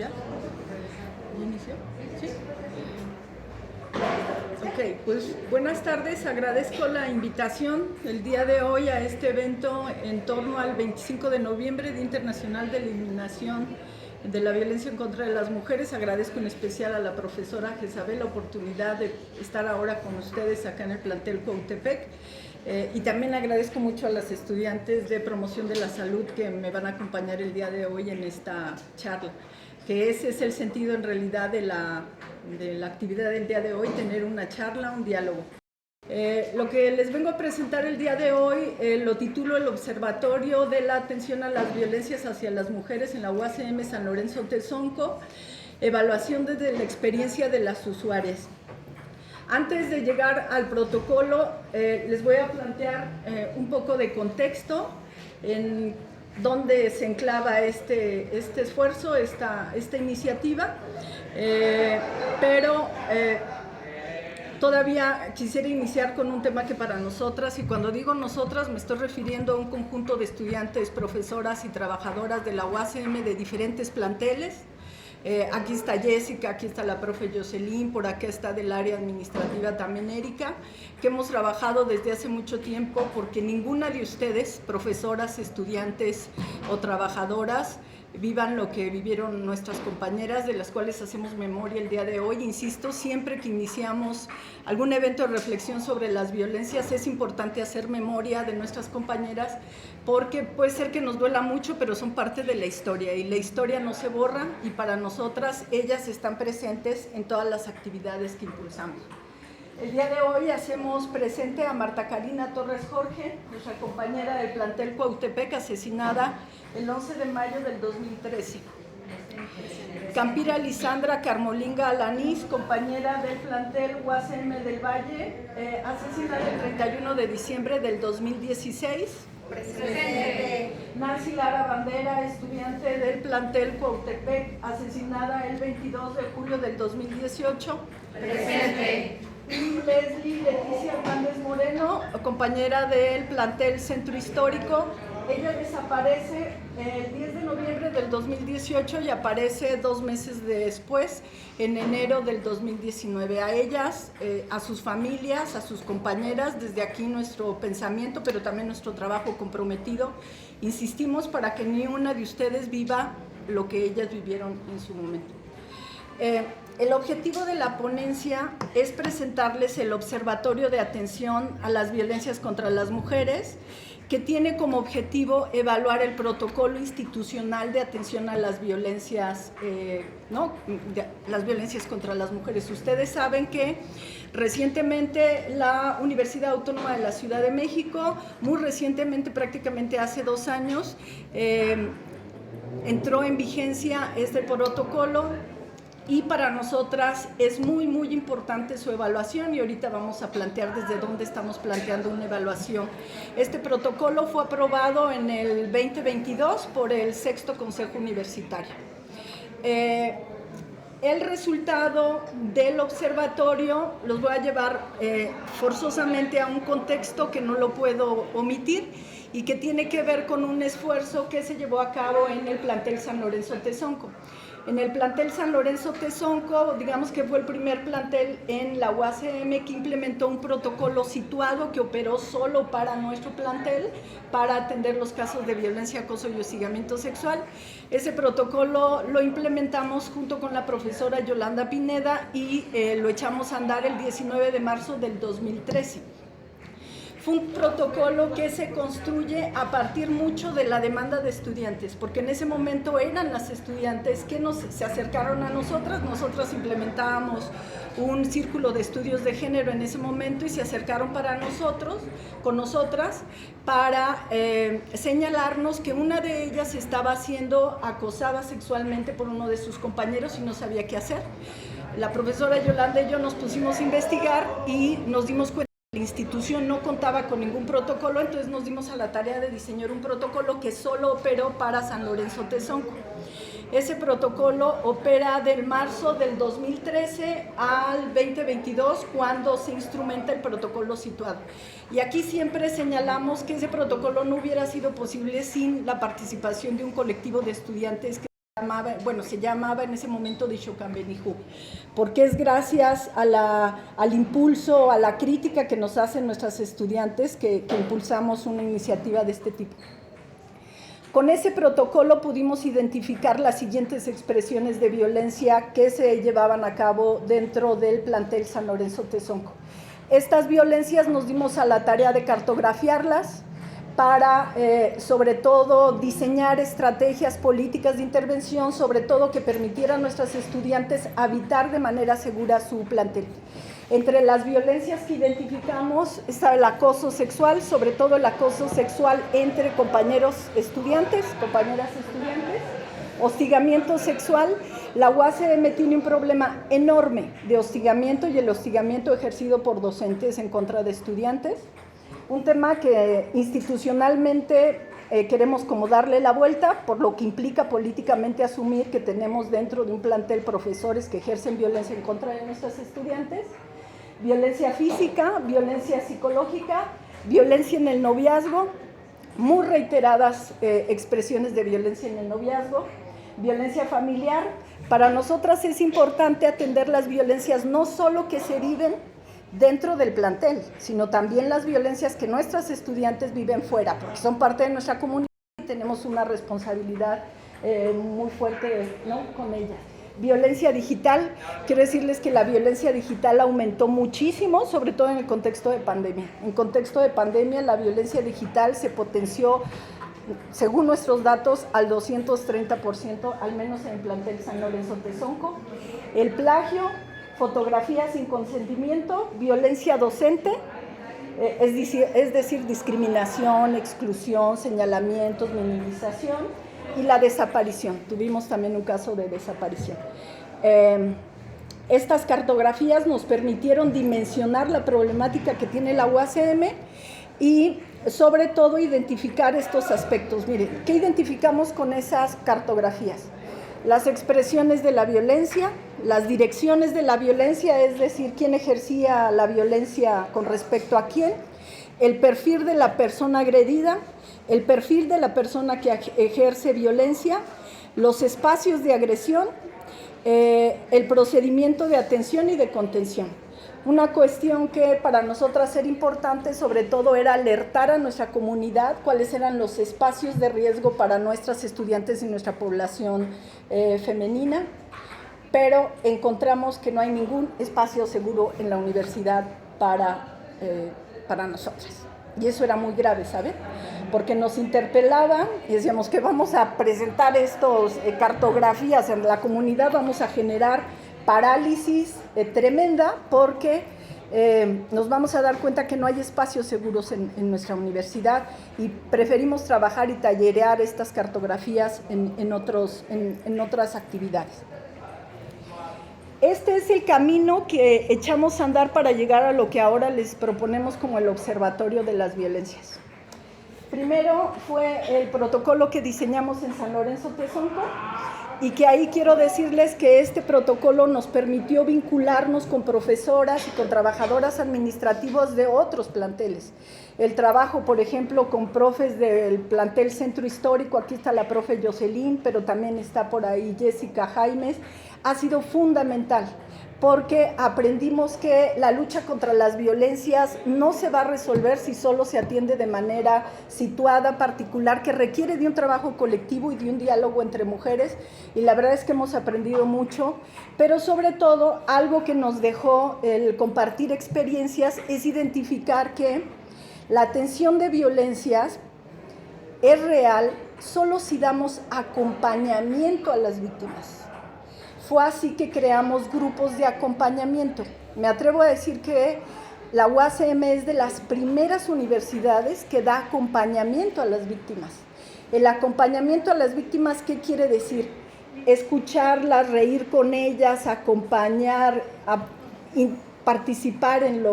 ¿Ya? ¿Ya inició? ¿Sí? Ok, pues buenas tardes, agradezco la invitación el día de hoy a este evento en torno al 25 de noviembre, Día Internacional de Eliminación de la Violencia en contra de las Mujeres. Agradezco en especial a la profesora Jezabel la oportunidad de estar ahora con ustedes acá en el plantel Cuautepec. Y también agradezco mucho a las estudiantes de promoción de la salud que me van a acompañar el día de hoy en esta charla, que ese es el sentido en realidad de la actividad del día de hoy, tener una charla, un diálogo. Lo que les vengo a presentar el día de hoy lo titulo el Observatorio de la Atención a las Violencias hacia las Mujeres en la UACM San Lorenzo Tezonco, evaluación desde la experiencia de las usuarias. Antes de llegar al protocolo, les voy a plantear un poco de contexto en dónde se enclava este esfuerzo, esta iniciativa, pero todavía quisiera iniciar con un tema que para nosotras, y cuando digo nosotras me estoy refiriendo a un conjunto de estudiantes, profesoras y trabajadoras de la UACM de diferentes planteles. Aquí está Jessica, aquí está la profe Jocelyn, por acá está del área administrativa también Erika, que hemos trabajado desde hace mucho tiempo porque ninguna de ustedes, profesoras, estudiantes o trabajadoras, vivan lo que vivieron nuestras compañeras, de las cuales hacemos memoria el día de hoy. Insisto, siempre que iniciamos algún evento de reflexión sobre las violencias es importante hacer memoria de nuestras compañeras, porque puede ser que nos duela mucho, pero son parte de la historia y la historia no se borra, y para nosotras ellas están presentes en todas las actividades que impulsamos. El día de hoy hacemos presente a Marta Karina Torres Jorge, nuestra compañera del plantel Cuautepec, asesinada el 11 de mayo del 2013. Campira Lisandra Carmolinga Alanís, compañera del plantel UACM del Valle, asesinada el 31 de diciembre del 2016. Presente. Nancy Lara Bandera, estudiante del plantel Cuautepec, asesinada el 22 de julio del 2018. Presente. Y Leslie Leticia Hernández Moreno, compañera del plantel Centro Histórico. Ella desaparece el 10 de noviembre del 2018 y aparece 2 meses después, en enero del 2019. A ellas, a sus familias, a sus compañeras, desde aquí nuestro pensamiento, pero también nuestro trabajo comprometido. Insistimos para que ni una de ustedes viva lo que ellas vivieron en su momento. El objetivo de la ponencia es presentarles el Observatorio de Atención a las Violencias contra las Mujeres, que tiene como objetivo evaluar el protocolo institucional de atención a las violencias, las violencias contra las mujeres. Ustedes saben que recientemente la Universidad Autónoma de la Ciudad de México, muy recientemente, prácticamente hace 2 años, entró en vigencia este protocolo. Y para nosotras es muy importante su evaluación, y ahorita vamos a plantear desde dónde estamos planteando una evaluación. Este protocolo fue aprobado en el 2022 por el 6º Consejo Universitario. El resultado del observatorio los voy a llevar forzosamente a un contexto que no lo puedo omitir y que tiene que ver con un esfuerzo que se llevó a cabo en el plantel San Lorenzo Tezonco. En el plantel San Lorenzo Tezonco, digamos que fue el primer plantel en la UACM que implementó un protocolo situado que operó solo para nuestro plantel para atender los casos de violencia, acoso y hostigamiento sexual. Ese protocolo lo implementamos junto con la profesora Yolanda Pineda y lo echamos a andar el 19 de marzo del 2013. Fue un protocolo que se construye a partir mucho de la demanda de estudiantes, porque en ese momento eran las estudiantes que se acercaron a nosotras. Nosotras implementábamos un círculo de estudios de género en ese momento y se acercaron con nosotras para señalarnos que una de ellas estaba siendo acosada sexualmente por uno de sus compañeros y no sabía qué hacer. La profesora Yolanda y yo nos pusimos a investigar y nos dimos cuenta la institución no contaba con ningún protocolo, entonces nos dimos a la tarea de diseñar un protocolo que solo operó para San Lorenzo Tezonco. Ese protocolo opera del marzo del 2013 al 2022, cuando se instrumenta el protocolo situado. Y aquí siempre señalamos que ese protocolo no hubiera sido posible sin la participación de un colectivo de estudiantes que se llamaba en ese momento de Shokambenihu, porque es gracias al impulso, a la crítica que nos hacen nuestras estudiantes que impulsamos una iniciativa de este tipo. Con ese protocolo pudimos identificar las siguientes expresiones de violencia que se llevaban a cabo dentro del plantel San Lorenzo Tezonco. Estas violencias nos dimos a la tarea de cartografiarlas, para, sobre todo, diseñar estrategias políticas de intervención, sobre todo que permitieran a nuestras estudiantes habitar de manera segura su plantel. Entre las violencias que identificamos está el acoso sexual, sobre todo el acoso sexual entre compañeros estudiantes, compañeras estudiantes, hostigamiento sexual. La UACM tiene un problema enorme de hostigamiento y el hostigamiento ejercido por docentes en contra de estudiantes. Un tema que institucionalmente queremos como darle la vuelta, por lo que implica políticamente asumir que tenemos dentro de un plantel profesores que ejercen violencia en contra de nuestros estudiantes, violencia física, violencia psicológica, violencia en el noviazgo, muy reiteradas expresiones de violencia en el noviazgo, violencia familiar. Para nosotras es importante atender las violencias no solo que se viven dentro del plantel, sino también las violencias que nuestras estudiantes viven fuera, porque son parte de nuestra comunidad y tenemos una responsabilidad muy fuerte, ¿no?, con ellas. Violencia digital, quiero decirles que la violencia digital aumentó muchísimo, sobre todo en el contexto de pandemia. En contexto de pandemia, la violencia digital se potenció, según nuestros datos, al 230%, al menos en el plantel San Lorenzo Tezonco. El plagio, fotografía sin consentimiento, violencia docente, es decir, discriminación, exclusión, señalamientos, minimización, y la desaparición. Tuvimos también un caso de desaparición. Estas cartografías nos permitieron dimensionar la problemática que tiene la UACM y sobre todo identificar estos aspectos. Miren, ¿qué identificamos con esas cartografías? Las expresiones de la violencia, las direcciones de la violencia, es decir, quién ejercía la violencia con respecto a quién, el perfil de la persona agredida, el perfil de la persona que ejerce violencia, los espacios de agresión, el procedimiento de atención y de contención. Una cuestión que para nosotras era importante, sobre todo, era alertar a nuestra comunidad cuáles eran los espacios de riesgo para nuestras estudiantes y nuestra población femenina, pero encontramos que no hay ningún espacio seguro en la universidad para nosotras. Y eso era muy grave, ¿saben? Porque nos interpelaban y decíamos que vamos a presentar estos cartografías en la comunidad, vamos a generar parálisis tremenda porque nos vamos a dar cuenta que no hay espacios seguros en nuestra universidad y preferimos trabajar y tallerear estas cartografías en otras actividades. Este es el camino que echamos a andar para llegar a lo que ahora les proponemos como el Observatorio de las Violencias. Primero fue el protocolo que diseñamos en San Lorenzo Tezonco y que ahí quiero decirles que este protocolo nos permitió vincularnos con profesoras y con trabajadoras administrativas de otros planteles. El trabajo, por ejemplo, con profes del plantel Centro Histórico, aquí está la profe Jocelyn, pero también está por ahí Jessica Jaimes, ha sido fundamental porque aprendimos que la lucha contra las violencias no se va a resolver si solo se atiende de manera situada, particular, que requiere de un trabajo colectivo y de un diálogo entre mujeres, y la verdad es que hemos aprendido mucho, pero sobre todo algo que nos dejó el compartir experiencias es identificar que la atención de violencias es real solo si damos acompañamiento a las víctimas. Fue así que creamos grupos de acompañamiento. Me atrevo a decir que la UACM es de las primeras universidades que da acompañamiento a las víctimas. El acompañamiento a las víctimas, ¿qué quiere decir? Escucharlas, reír con ellas, acompañar, participar en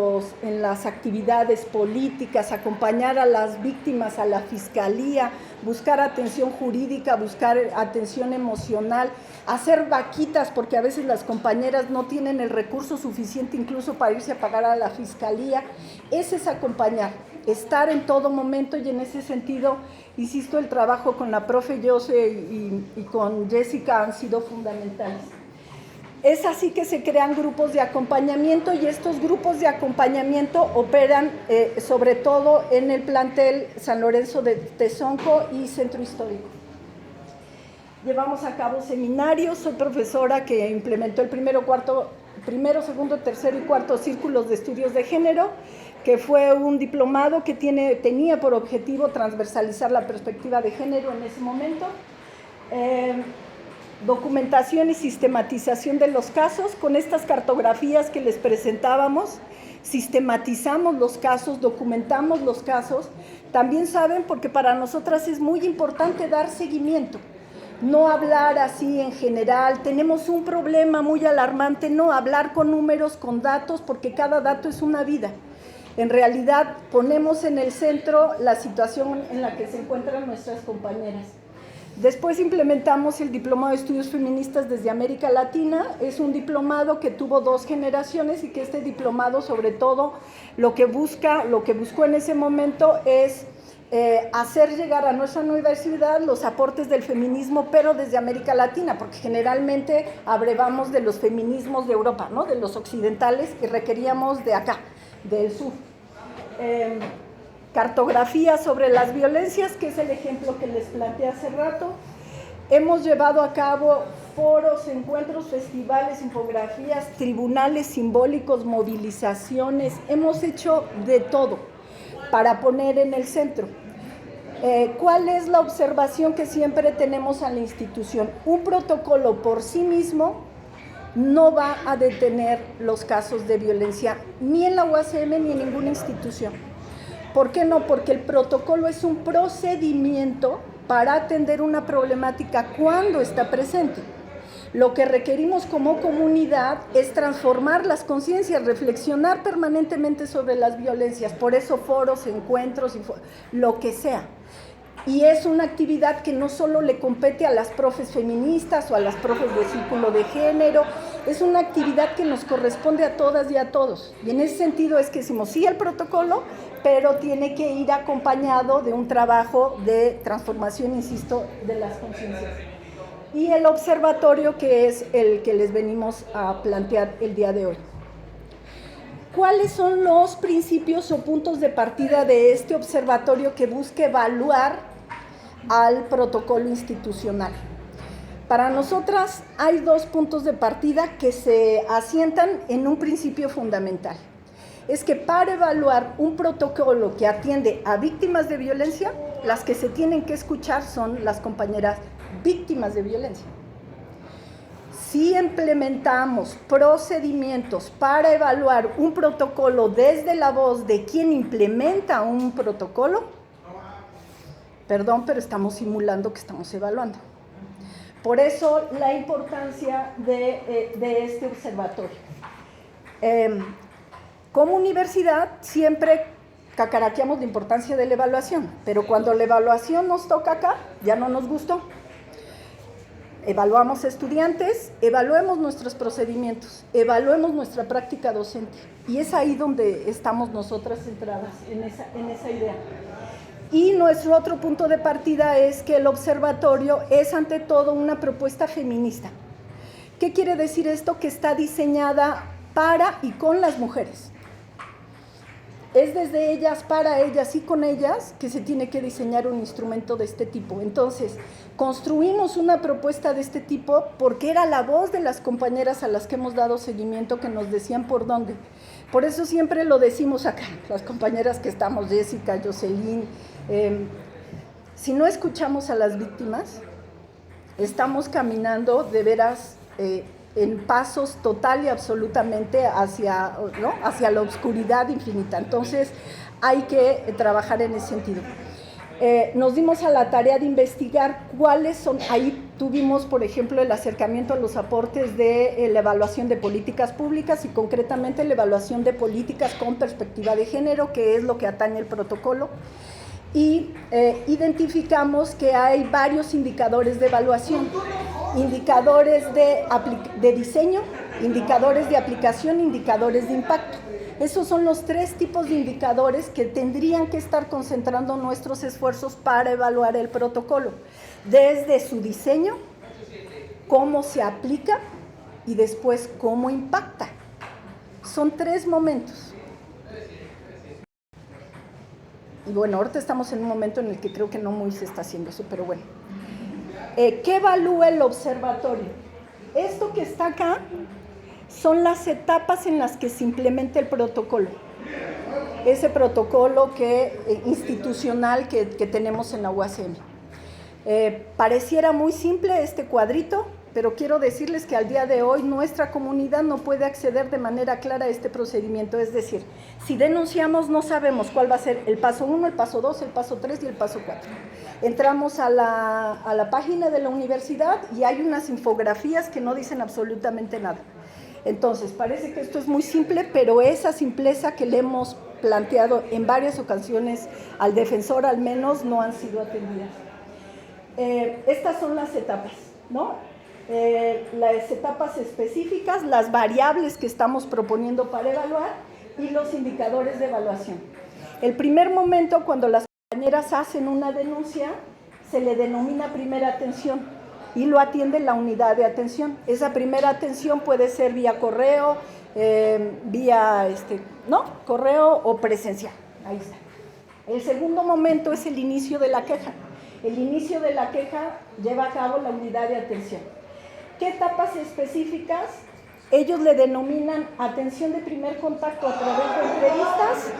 las actividades políticas, acompañar a las víctimas a la fiscalía, buscar atención jurídica, buscar atención emocional, hacer vaquitas, porque a veces las compañeras no tienen el recurso suficiente incluso para irse a pagar a la fiscalía. Ese es acompañar, estar en todo momento, y en ese sentido, insisto, el trabajo con la profe Jose y con Jessica han sido fundamentales. Es así que se crean grupos de acompañamiento, y estos grupos de acompañamiento operan sobre todo en el plantel San Lorenzo de Tezonco y Centro Histórico. Llevamos a cabo seminarios, soy profesora que implementó el primero, segundo, tercero y cuarto círculos de estudios de género, que fue un diplomado que tenía por objetivo transversalizar la perspectiva de género en ese momento. Documentación y sistematización de los casos. Con estas cartografías que les presentábamos, sistematizamos los casos, documentamos los casos. También saben, porque para nosotras es muy importante dar seguimiento, no hablar así en general, tenemos un problema muy alarmante, no hablar con números, con datos, porque cada dato es una vida. En realidad ponemos en el centro la situación en la que se encuentran nuestras compañeras. Después implementamos el Diplomado de Estudios Feministas desde América Latina. Es un diplomado que tuvo 2 generaciones, y que este diplomado, sobre todo, lo que buscó en ese momento es hacer llegar a nuestra universidad los aportes del feminismo, pero desde América Latina, porque generalmente abrevamos de los feminismos de Europa, ¿no?, de los occidentales, y requeríamos de acá, del sur. Cartografía sobre las violencias, que es el ejemplo que les planteé hace rato. Hemos llevado a cabo foros, encuentros, festivales, infografías, tribunales simbólicos, movilizaciones. Hemos hecho de todo para poner en el centro. ¿Cuál es la observación que siempre tenemos a la institución? Un protocolo por sí mismo no va a detener los casos de violencia, ni en la UACM ni en ninguna institución. ¿Por qué no? Porque el protocolo es un procedimiento para atender una problemática cuando está presente. Lo que requerimos como comunidad es transformar las conciencias, reflexionar permanentemente sobre las violencias. Por eso foros, encuentros, lo que sea. Y es una actividad que no solo le compete a las profes feministas o a las profes de círculo de género, es una actividad que nos corresponde a todas y a todos. Y en ese sentido es que decimos sí al protocolo, pero tiene que ir acompañado de un trabajo de transformación, insisto, de las conciencias. Y el observatorio, que es el que les venimos a plantear el día de hoy. ¿Cuáles son los principios o puntos de partida de este observatorio que busca evaluar al protocolo institucional? Para nosotras hay 2 puntos de partida que se asientan en un principio fundamental. Es que para evaluar un protocolo que atiende a víctimas de violencia, las que se tienen que escuchar son las compañeras víctimas de violencia. Si implementamos procedimientos para evaluar un protocolo desde la voz de quien implementa un protocolo, perdón, pero estamos simulando que estamos evaluando. Por eso la importancia de este observatorio. Como universidad siempre cacaraqueamos la importancia de la evaluación, pero cuando la evaluación nos toca acá, ya no nos gustó. Evaluamos estudiantes, evaluemos nuestros procedimientos, evaluemos nuestra práctica docente. Y es ahí donde estamos nosotras centradas, en esa idea. Y nuestro otro punto de partida es que el observatorio es ante todo una propuesta feminista. ¿Qué quiere decir esto? Que está diseñada para y con las mujeres. Es desde ellas, para ellas y con ellas que se tiene que diseñar un instrumento de este tipo. Entonces, construimos una propuesta de este tipo porque era la voz de las compañeras a las que hemos dado seguimiento, que nos decían por dónde. Por eso siempre lo decimos acá, las compañeras que estamos, Jessica, Jocelyn. Si no escuchamos a las víctimas, estamos caminando de veras en pasos total y absolutamente hacia la oscuridad infinita. Entonces hay que trabajar en ese sentido. Nos dimos a la tarea de investigar cuáles son, ahí tuvimos, por ejemplo, el acercamiento a los aportes de la evaluación de políticas públicas y concretamente la evaluación de políticas con perspectiva de género, que es lo que atañe el protocolo. Y identificamos que hay varios indicadores de evaluación, indicadores de diseño, indicadores de aplicación, indicadores de impacto. Esos son los 3 tipos de indicadores que tendrían que estar concentrando nuestros esfuerzos para evaluar el protocolo, desde su diseño, cómo se aplica y después cómo impacta. Son 3 momentos. Y bueno, ahorita estamos en un momento en el que creo que no muy se está haciendo eso, pero bueno. ¿Qué evalúa el observatorio? Esto que está acá son las etapas en las que se implementa el protocolo. Ese protocolo institucional que tenemos en la UACM. Pareciera muy simple este cuadrito, pero quiero decirles que al día de hoy nuestra comunidad no puede acceder de manera clara a este procedimiento. Es decir, si denunciamos no sabemos cuál va a ser el paso 1, el paso 2, el paso 3 y el paso 4. Entramos a la página de la universidad y hay unas infografías que no dicen absolutamente nada. Entonces, parece que esto es muy simple, pero esa simpleza que le hemos planteado en varias ocasiones al defensor al menos no han sido atendidas. Estas son las etapas, ¿no? Las etapas específicas, las variables que estamos proponiendo para evaluar y los indicadores de evaluación. El primer momento, cuando las compañeras hacen una denuncia, se le denomina primera atención y lo atiende la unidad de atención. Esa primera atención puede ser vía correo, correo o presencial. Ahí está. El segundo momento es el inicio de la queja. El inicio de la queja lleva a cabo la unidad de atención. ¿Qué etapas específicas? Ellos le denominan atención de primer contacto a través de entrevistas,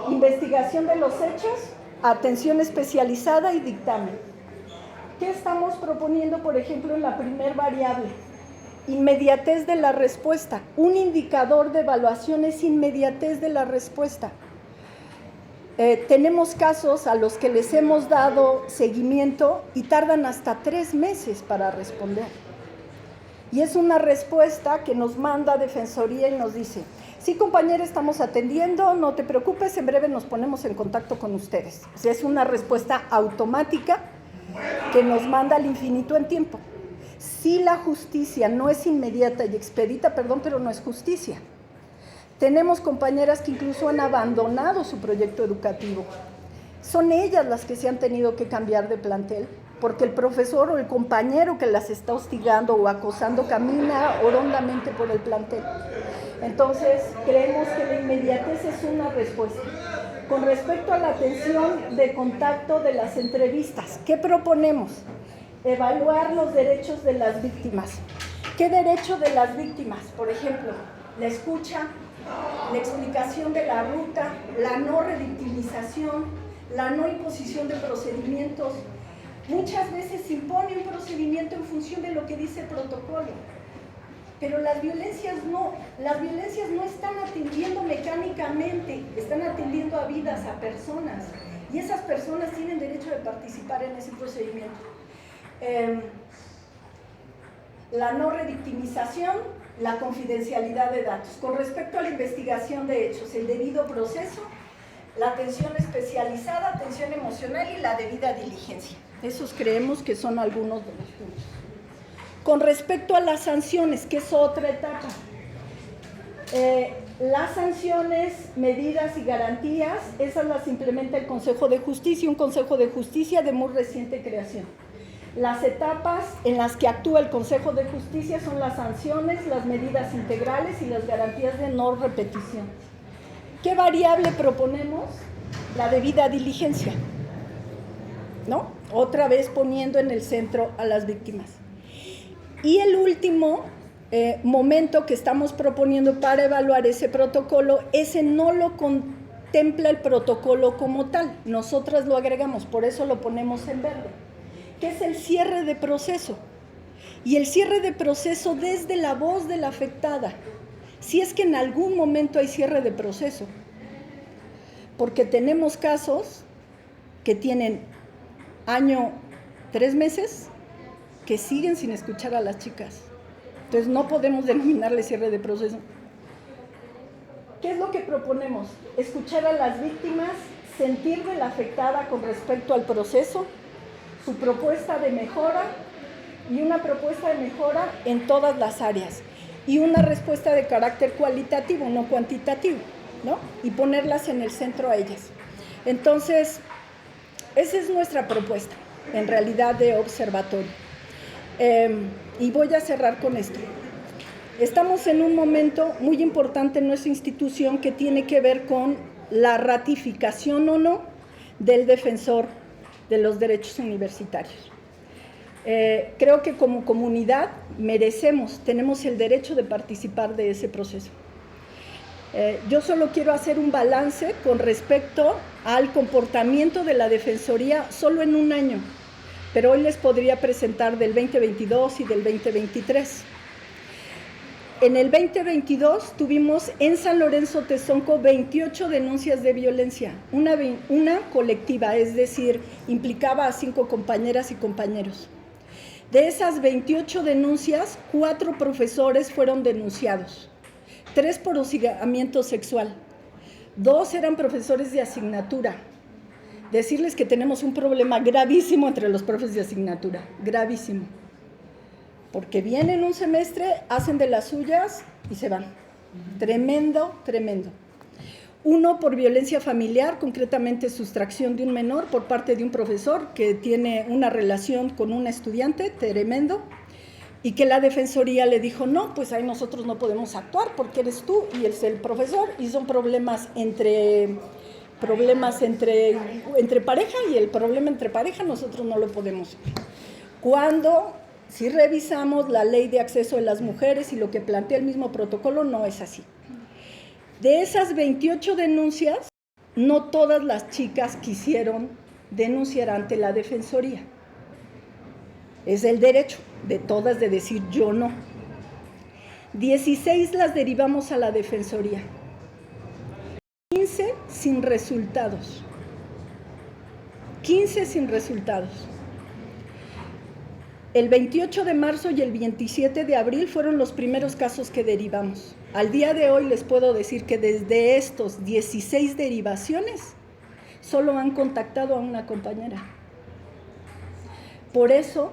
investigación de los hechos, atención especializada y dictamen. ¿Qué estamos proponiendo, por ejemplo, en la primer variable? Inmediatez de la respuesta. Un indicador de evaluación es inmediatez de la respuesta. Tenemos casos a los que les hemos dado seguimiento y tardan hasta 3 meses para responder. Y es una respuesta que nos manda Defensoría y nos dice: sí, compañera, estamos atendiendo, no te preocupes, en breve nos ponemos en contacto con ustedes. O sea, es una respuesta automática que nos manda al infinito en tiempo. Si la justicia no es inmediata y expedita, pero no es justicia. Tenemos compañeras que incluso han abandonado su proyecto educativo. Son ellas las que se han tenido que cambiar de plantel, porque el profesor o el compañero que las está hostigando o acosando camina hondamente por el plantel. Entonces, creemos que la inmediatez es una respuesta. Con respecto a la atención de contacto de las entrevistas, ¿qué proponemos? Evaluar los derechos de las víctimas. ¿Qué derecho de las víctimas? Por ejemplo, la escucha, la explicación de la ruta, la no revictimización, la no imposición de procedimientos. Muchas veces se impone un procedimiento en función de lo que dice el protocolo, pero las violencias no están atendiendo mecánicamente, están atendiendo a vidas, a personas, y esas personas tienen derecho de participar en ese procedimiento. La no revictimización, la confidencialidad de datos. Con respecto a la investigación de hechos, el debido proceso, la atención especializada, atención emocional y la debida diligencia. Esos creemos que son algunos de los puntos. Con respecto a las sanciones, que es otra etapa, las sanciones, medidas y garantías, esas las implementa el Consejo de Justicia, un Consejo de Justicia de muy reciente creación. Las etapas en las que actúa el Consejo de Justicia son las sanciones, las medidas integrales y las garantías de no repetición. ¿Qué variable proponemos? La debida diligencia, ¿no? Otra vez poniendo en el centro a las víctimas. Y el último momento que estamos proponiendo para evaluar ese protocolo, ese no lo contempla el protocolo como tal, nosotras lo agregamos, por eso lo ponemos en verde, que es el cierre de proceso. Y el cierre de proceso desde la voz de la afectada, si es que en algún momento hay cierre de proceso, porque tenemos casos que tienen año 3 meses que siguen sin escuchar a las chicas. Entonces no podemos denominarle cierre de proceso. ¿Qué es lo que proponemos? Escuchar a las víctimas, sentir de la afectada con respecto al proceso, su propuesta de mejora y una propuesta de mejora en todas las áreas y una respuesta de carácter cualitativo, no cuantitativo, ¿no? Y ponerlas en el centro a ellas. Entonces, esa es nuestra propuesta, en realidad, de observatorio. Y voy a cerrar con esto. Estamos en un momento muy importante en nuestra institución que tiene que ver con la ratificación o no del defensor de los derechos universitarios. Creo que como comunidad tenemos el derecho de participar de ese proceso. Yo solo quiero hacer un balance con respecto al comportamiento de la Defensoría solo en un año, pero hoy les podría presentar del 2022 y del 2023. En el 2022 tuvimos en San Lorenzo Tezonco 28 denuncias de violencia, una colectiva, es decir, implicaba a 5 compañeras y compañeros. De esas 28 denuncias, 4 profesores fueron denunciados, 3 por hostigamiento sexual, 2 eran profesores de asignatura. Decirles que tenemos un problema gravísimo entre los profes de asignatura, gravísimo. Porque vienen un semestre, hacen de las suyas y se van. Tremendo, tremendo. 1 por violencia familiar, concretamente sustracción de un menor por parte de un profesor que tiene una relación con una estudiante, tremendo, y que la Defensoría le dijo, no, pues ahí nosotros no podemos actuar porque eres tú y es el profesor, y son problemas entre pareja, y el problema entre pareja nosotros no lo podemos ver. Cuando, si revisamos la ley de acceso de las mujeres y lo que plantea el mismo protocolo, no es así. De esas 28 denuncias, no todas las chicas quisieron denunciar ante la Defensoría. Es el derecho de todas de decir yo no. 16 las derivamos a la Defensoría. 15 sin resultados. 15 sin resultados. El 28 de marzo y el 27 de abril fueron los primeros casos que derivamos. Al día de hoy les puedo decir que desde estos 16 derivaciones, solo han contactado a una compañera. Por eso,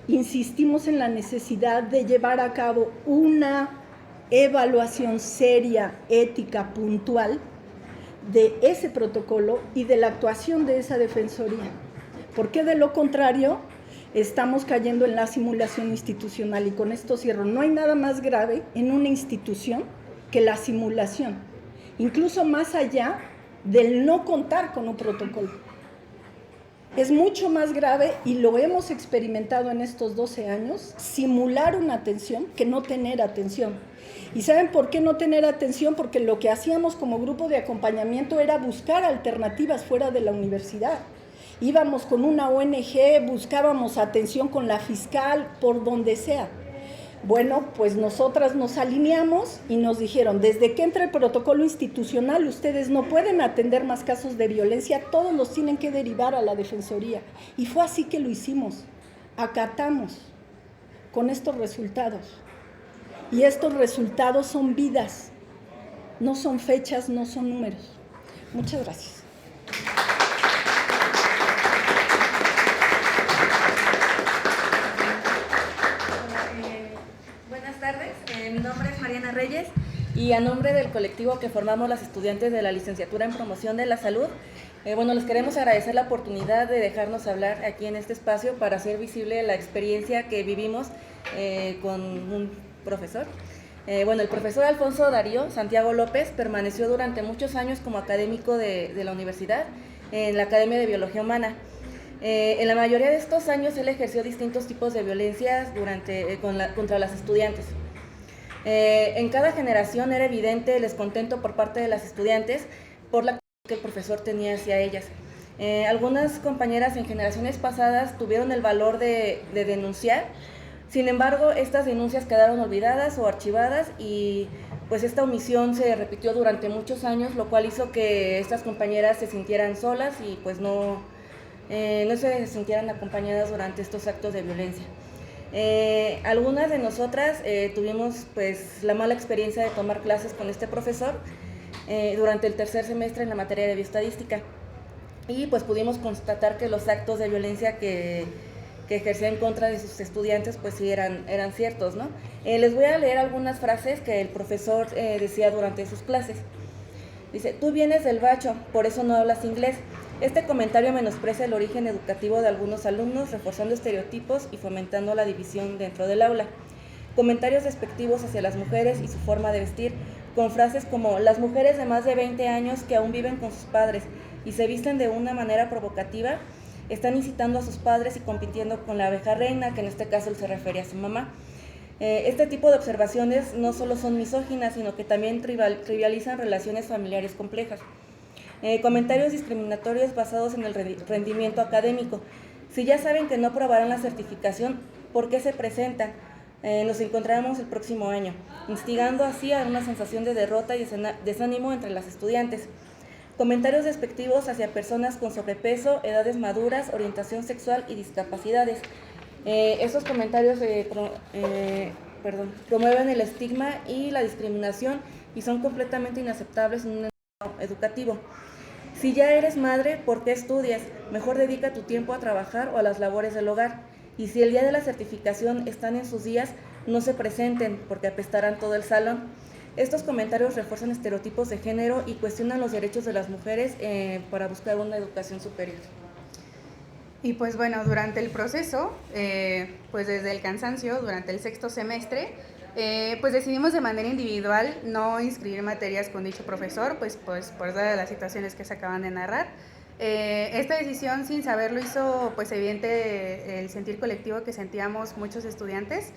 insistimos en la necesidad de llevar a cabo una evaluación seria, ética, puntual, de ese protocolo y de la actuación de esa Defensoría. Porque de lo contrario, estamos cayendo en la simulación institucional, y con esto cierro. No hay nada más grave en una institución que la simulación, incluso más allá del no contar con un protocolo. Es mucho más grave, y lo hemos experimentado en estos 12 años, simular una atención que no tener atención. ¿Y saben por qué no tener atención? Porque lo que hacíamos como grupo de acompañamiento era buscar alternativas fuera de la universidad. Íbamos con una ONG, buscábamos atención con la fiscal, por donde sea. Bueno, pues nosotras nos alineamos y nos dijeron, desde que entra el protocolo institucional, ustedes no pueden atender más casos de violencia, todos los tienen que derivar a la Defensoría. Y fue así que lo hicimos, acatamos con estos resultados. Y estos resultados son vidas, no son fechas, no son números. Muchas gracias. Mi nombre es Mariana Reyes, y a nombre del colectivo que formamos las estudiantes de la licenciatura en promoción de la salud, les queremos agradecer la oportunidad de dejarnos hablar aquí en este espacio para hacer visible la experiencia que vivimos con un profesor. El profesor Alfonso Darío Santiago López permaneció durante muchos años como académico de la universidad en la Academia de Biología Humana. En la mayoría de estos años él ejerció distintos tipos de violencias contra las estudiantes. En cada generación era evidente el descontento por parte de las estudiantes por la actitud que el profesor tenía hacia ellas. Algunas compañeras en generaciones pasadas tuvieron el valor de denunciar. Sin embargo, estas denuncias quedaron olvidadas o archivadas, y pues esta omisión se repitió durante muchos años, lo cual hizo que estas compañeras se sintieran solas y pues no no se sintieran acompañadas durante estos actos de violencia. Algunas de nosotras tuvimos pues la mala experiencia de tomar clases con este profesor durante el tercer semestre en la materia de bioestadística, y pues pudimos constatar que los actos de violencia que ejercía en contra de sus estudiantes pues sí eran ciertos, ¿no? Les voy a leer algunas frases que el profesor decía durante sus clases. Dice: tú vienes del bacho, por eso no hablas inglés. Este comentario menosprecia el origen educativo de algunos alumnos, reforzando estereotipos y fomentando la división dentro del aula. Comentarios despectivos hacia las mujeres y su forma de vestir, con frases como: las mujeres de más de 20 años que aún viven con sus padres y se visten de una manera provocativa, están incitando a sus padres y compitiendo con la abeja reina, que en este caso él se refería a su mamá. Este tipo de observaciones no solo son misóginas, sino que también trivializan relaciones familiares complejas. Comentarios discriminatorios basados en el rendimiento académico. Si ya saben que no aprobarán la certificación, ¿por qué se presentan? Nos encontraremos el próximo año, instigando así a una sensación de derrota y desánimo entre las estudiantes. Comentarios despectivos hacia personas con sobrepeso, edades maduras, orientación sexual y discapacidades. Estos comentarios promueven el estigma y la discriminación y son completamente inaceptables en un entorno educativo. Si ya eres madre, ¿por qué estudias? Mejor dedica tu tiempo a trabajar o a las labores del hogar. Y si el día de la certificación están en sus días, no se presenten porque apestarán todo el salón. Estos comentarios refuerzan estereotipos de género y cuestionan los derechos de las mujeres para buscar una educación superior. Y pues bueno, durante el proceso, pues desde el cansancio, durante el sexto semestre, pues decidimos de manera individual no inscribir materias con dicho profesor, pues por todas las situaciones que se acaban de narrar. Esta decisión, sin saberlo, hizo pues evidente el sentir colectivo que sentíamos muchos estudiantes,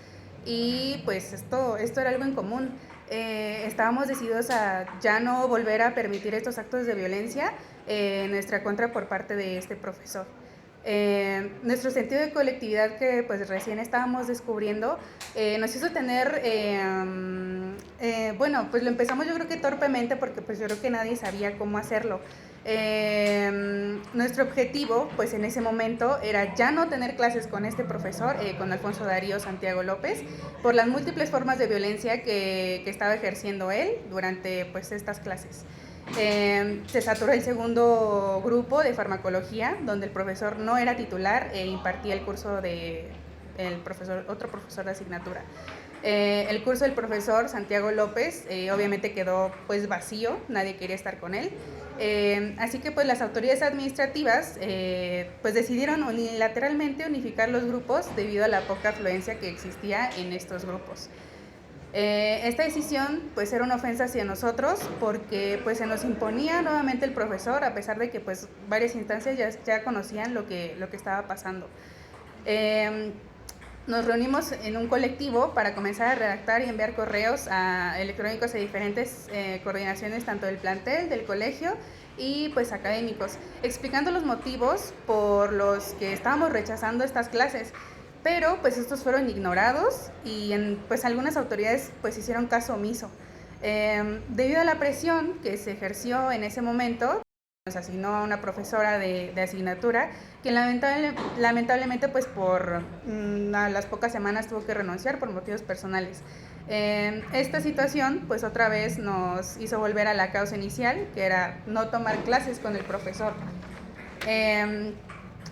y pues esto era algo en común. Estábamos decididos a ya no volver a permitir estos actos de violencia en nuestra contra por parte de este profesor. Nuestro sentido de colectividad, que pues recién estábamos descubriendo, nos hizo tener, bueno, pues lo empezamos yo creo que torpemente, porque pues yo creo que nadie sabía cómo hacerlo. Nuestro objetivo pues en ese momento era ya no tener clases con este profesor, con Alfonso Darío Santiago López, por las múltiples formas de violencia que estaba ejerciendo él durante pues estas clases. Se saturó el segundo grupo de farmacología, donde el profesor no era titular e impartía el curso de otro profesor de asignatura. El curso del profesor Santiago López obviamente quedó pues vacío, nadie quería estar con él. Así que pues las autoridades administrativas pues decidieron unilateralmente unificar los grupos debido a la poca afluencia que existía en estos grupos. Esta decisión pues era una ofensa hacia nosotros, porque pues se nos imponía nuevamente el profesor, a pesar de que pues varias instancias ya conocían lo que estaba pasando. Nos reunimos en un colectivo para comenzar a redactar y enviar correos electrónicos a diferentes coordinaciones, tanto del plantel, del colegio y pues académicos, explicando los motivos por los que estábamos rechazando estas clases. Pero pues estos fueron ignorados y pues algunas autoridades pues hicieron caso omiso. Debido a la presión que se ejerció en ese momento, nos asignó a una profesora de asignatura, que lamentablemente pues por las pocas semanas tuvo que renunciar por motivos personales. Esta situación pues otra vez nos hizo volver a la causa inicial, que era no tomar clases con el profesor.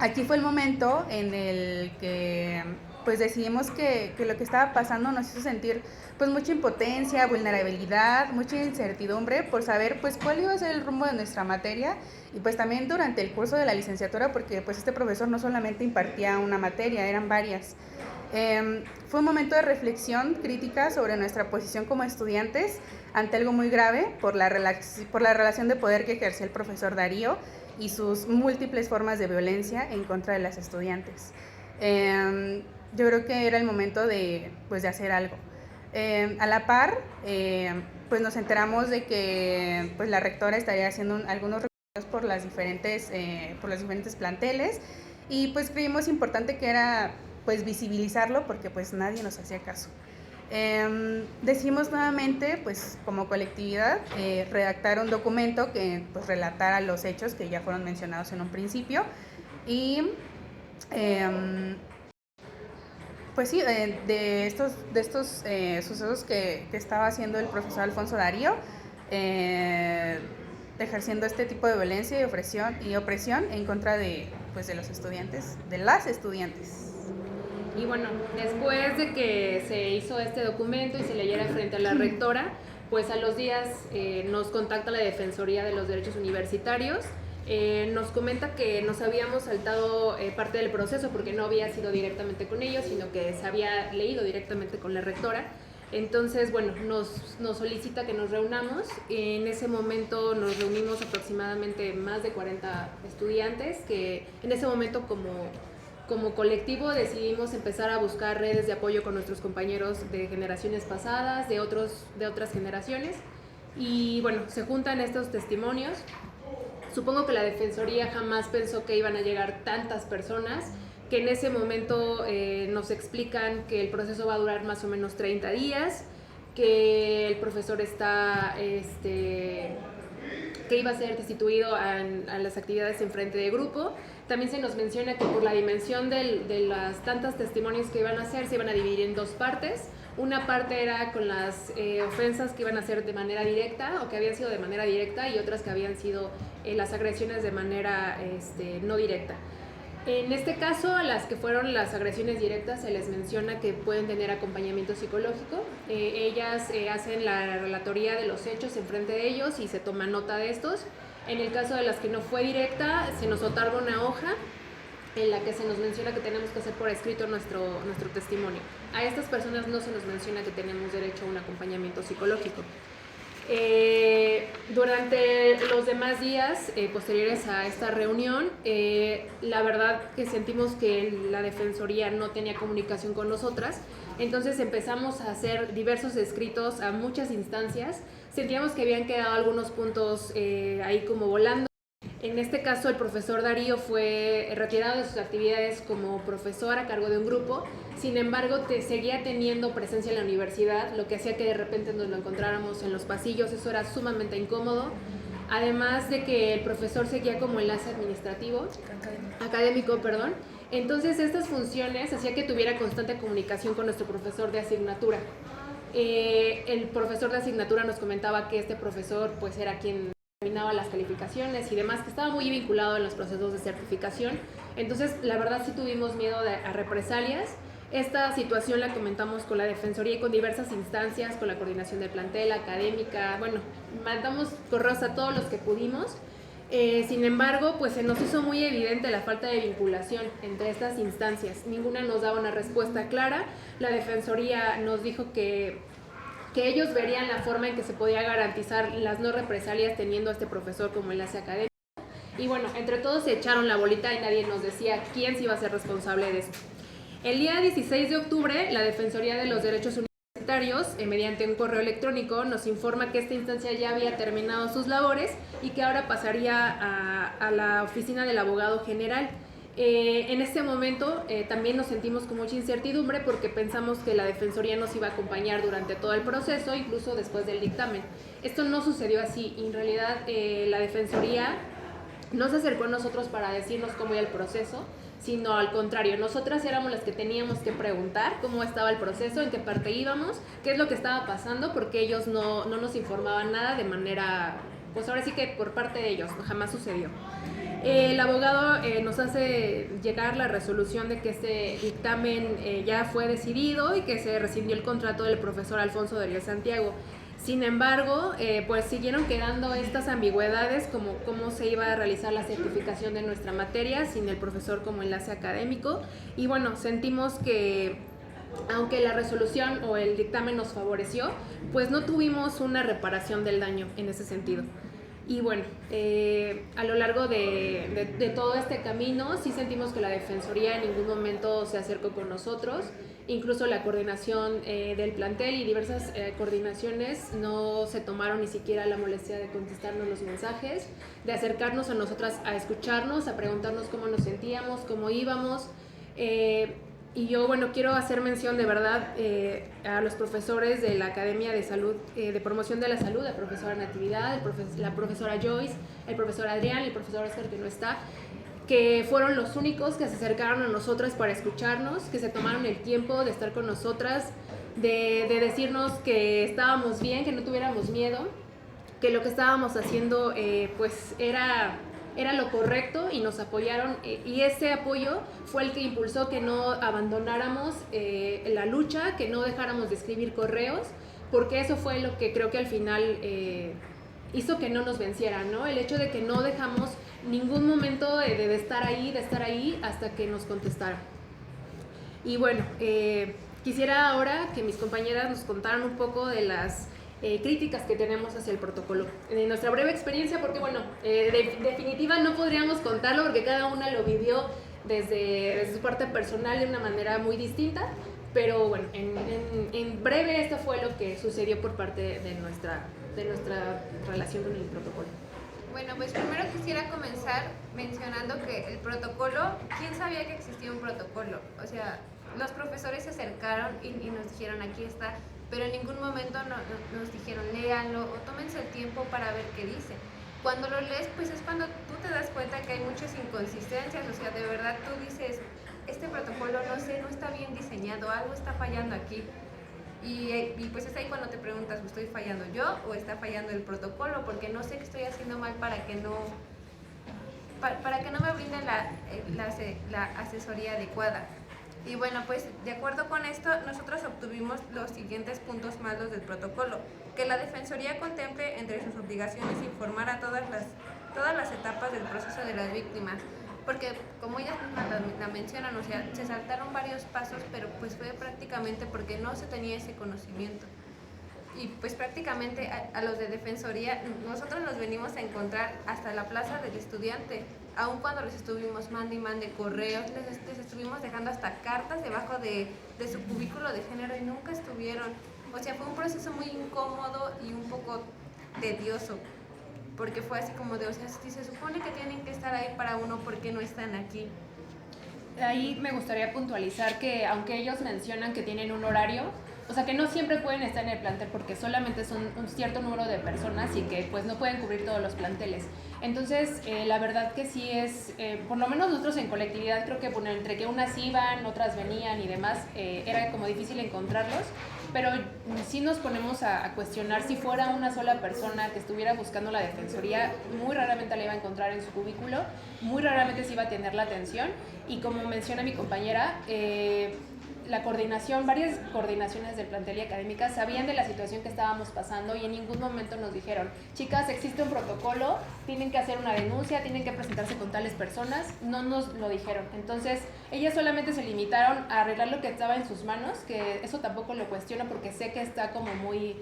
Aquí fue el momento en el que pues decidimos que lo que estaba pasando nos hizo sentir pues mucha impotencia, vulnerabilidad, mucha incertidumbre por saber pues cuál iba a ser el rumbo de nuestra materia, y pues también durante el curso de la licenciatura, porque pues este profesor no solamente impartía una materia, eran varias. Fue un momento de reflexión crítica sobre nuestra posición como estudiantes ante algo muy grave por la relación de poder que ejercía el profesor Darío y sus múltiples formas de violencia en contra de las estudiantes. Yo creo que era el momento de hacer algo. A la par, pues nos enteramos de que pues la rectora estaría haciendo algunos recorridos por los diferentes planteles, y pues creímos importante que era pues visibilizarlo, porque pues nadie nos hacía caso. Decidimos nuevamente pues como colectividad redactar un documento que pues relatara los hechos que ya fueron mencionados en un principio. Y pues sí, de estos sucesos que estaba haciendo el profesor Alfonso Darío, ejerciendo este tipo de violencia y opresión en contra de, pues, de los estudiantes, de las estudiantes. Y bueno, después de que se hizo este documento y se leyera frente a la rectora, pues a los días nos contacta la Defensoría de los Derechos Universitarios. Nos comenta que nos habíamos saltado parte del proceso porque no había sido directamente con ellos, sino que se había leído directamente con la rectora. Entonces, bueno, nos solicita que nos reunamos. En ese momento nos reunimos aproximadamente más de 40 estudiantes que en ese momento como colectivo decidimos empezar a buscar redes de apoyo con nuestros compañeros de generaciones pasadas, de otras generaciones. Y bueno, se juntan estos testimonios. Supongo que la Defensoría jamás pensó que iban a llegar tantas personas, que en ese momento nos explican que el proceso va a durar más o menos 30 días, que el profesor está, que iba a ser destituido a las actividades en frente de grupo. También se nos menciona que por la dimensión de las tantas testimonios que iban a hacer, se iban a dividir en dos partes. Una parte era con las ofensas que iban a ser de manera directa o que habían sido de manera directa y otras que habían sido las agresiones de manera no directa. En este caso, a las que fueron las agresiones directas se les menciona que pueden tener acompañamiento psicológico. Ellas hacen la relatoría de los hechos en frente de ellos y se toma nota de estos. En el caso de las que no fue directa, se nos otorga una hoja en la que se nos menciona que tenemos que hacer por escrito nuestro testimonio. A estas personas no se nos menciona que tenemos derecho a un acompañamiento psicológico. Durante los demás días posteriores a esta reunión, la verdad que sentimos que la Defensoría no tenía comunicación con nosotras, entonces empezamos a hacer diversos escritos a muchas instancias. Sentíamos que habían quedado algunos puntos ahí como volando. En este caso, el profesor Darío fue retirado de sus actividades como profesor a cargo de un grupo. Sin embargo, seguía teniendo presencia en la universidad, lo que hacía que de repente nos lo encontráramos en los pasillos. Eso era sumamente incómodo. Además de que el profesor seguía como enlace académico. Entonces, estas funciones hacía que tuviera constante comunicación con nuestro profesor de asignatura. El profesor de asignatura nos comentaba que este profesor pues era quien terminaba las calificaciones y demás, que estaba muy vinculado en los procesos de certificación. Entonces, la verdad sí tuvimos miedo a represalias. Esta situación la comentamos con la Defensoría y con diversas instancias, con la coordinación del plantel, académica. Bueno, mandamos correos a todos los que pudimos. Sin embargo, pues se nos hizo muy evidente la falta de vinculación entre estas instancias. Ninguna nos daba una respuesta clara. La Defensoría nos dijo que ellos verían la forma en que se podía garantizar las no represalias teniendo a este profesor como enlace académico. Y bueno, entre todos se echaron la bolita y nadie nos decía quién se iba a ser responsable de esto. El día 16 de octubre, la Defensoría de los Derechos Universitarios, mediante un correo electrónico, nos informa que esta instancia ya había terminado sus labores y que ahora pasaría a la oficina del abogado general. En este momento también nos sentimos con mucha incertidumbre porque pensamos que la Defensoría nos iba a acompañar durante todo el proceso, incluso después del dictamen. Esto no sucedió así. En realidad, la Defensoría no se acercó a nosotros para decirnos cómo iba el proceso, sino al contrario, nosotras éramos las que teníamos que preguntar cómo estaba el proceso, en qué parte íbamos, qué es lo que estaba pasando, porque ellos no nos informaban nada de manera, pues ahora sí que por parte de ellos, jamás sucedió. El abogado nos hace llegar la resolución de que este dictamen ya fue decidido y que se rescindió el contrato del profesor Alfonso Darío Santiago. Sin embargo, pues siguieron quedando estas ambigüedades como cómo se iba a realizar la certificación de nuestra materia sin el profesor como enlace académico. Y bueno, sentimos que aunque la resolución o el dictamen nos favoreció, pues no tuvimos una reparación del daño en ese sentido. Y bueno, a lo largo de todo este camino sí sentimos que la Defensoría en ningún momento se acercó con nosotros. Incluso la coordinación del plantel y diversas coordinaciones no se tomaron ni siquiera la molestia de contestarnos los mensajes, de acercarnos a nosotras a escucharnos, a preguntarnos cómo nos sentíamos, cómo íbamos. Y yo, bueno, quiero hacer mención de verdad a los profesores de la Academia de Salud, de Promoción de la Salud, la profesora Natividad, la profesora Joyce, el profesor Adrián, el profesor Oscar que no está. que fueron los únicos que se acercaron a nosotras para escucharnos, que se tomaron el tiempo de estar con nosotras, de decirnos que estábamos bien, que no tuviéramos miedo, que lo que estábamos haciendo pues era lo correcto y nos apoyaron, y ese apoyo fue el que impulsó que no abandonáramos la lucha, que no dejáramos de escribir correos, porque eso fue lo que creo que al final hizo que no nos vencieran, ¿no? El hecho de que no dejamos ningún momento de estar ahí hasta que nos contestaran. Y bueno, quisiera ahora que mis compañeras nos contaran un poco de las críticas que tenemos hacia el protocolo. En nuestra breve experiencia, porque bueno, definitiva no podríamos contarlo porque cada una lo vivió desde su parte personal de una manera muy distinta, pero bueno, en breve esto fue lo que sucedió por parte de nuestra relación con el protocolo. Bueno, pues primero quisiera comenzar mencionando que el protocolo, ¿quién sabía que existía un protocolo? O sea, los profesores se acercaron y nos dijeron, aquí está, pero en ningún momento nos dijeron, léanlo o tómense el tiempo para ver qué dice. Cuando lo lees, pues es cuando tú te das cuenta que hay muchas inconsistencias, o sea, de verdad tú dices, este protocolo, no sé, no está bien diseñado, algo está fallando aquí. Y pues es ahí cuando te preguntas, ¿estoy fallando yo o está fallando el protocolo? Porque no sé qué estoy haciendo mal para que no me brinden la asesoría adecuada. Y bueno, pues de acuerdo con esto, nosotros obtuvimos los siguientes puntos malos del protocolo: que la Defensoría contemple entre sus obligaciones informar a todas las etapas del proceso de las víctimas, porque como ellas mismas la mencionan, o sea, se saltaron varios pasos, pero pues fue prácticamente porque no se tenía ese conocimiento. Y pues prácticamente a los de Defensoría nosotros los venimos a encontrar hasta la plaza del estudiante, aun cuando les estuvimos mande correos, les estuvimos dejando hasta cartas debajo de su cubículo de género y nunca estuvieron. O sea, fue un proceso muy incómodo y un poco tedioso, porque fue así como de, o sea, si se supone que tienen que estar ahí para uno, ¿por qué no están aquí? Ahí me gustaría puntualizar que aunque ellos mencionan que tienen un horario, o sea que no siempre pueden estar en el plantel porque solamente son un cierto número de personas y que pues no pueden cubrir todos los planteles. Entonces, la verdad que sí es, por lo menos nosotros en colectividad creo que bueno, entre que unas iban, otras venían y demás, era como difícil encontrarlos, pero sí nos ponemos a cuestionar si fuera una sola persona que estuviera buscando la defensoría, muy raramente la iba a encontrar en su cubículo, muy raramente se iba a tener la atención, y como menciona mi compañera, la coordinación, varias coordinaciones del plantel y académica sabían de la situación que estábamos pasando y en ningún momento nos dijeron, chicas, existe un protocolo, tienen que hacer una denuncia, tienen que presentarse con tales personas, no nos lo dijeron. Entonces, ellas solamente se limitaron a arreglar lo que estaba en sus manos, que eso tampoco lo cuestiono porque sé que está como muy,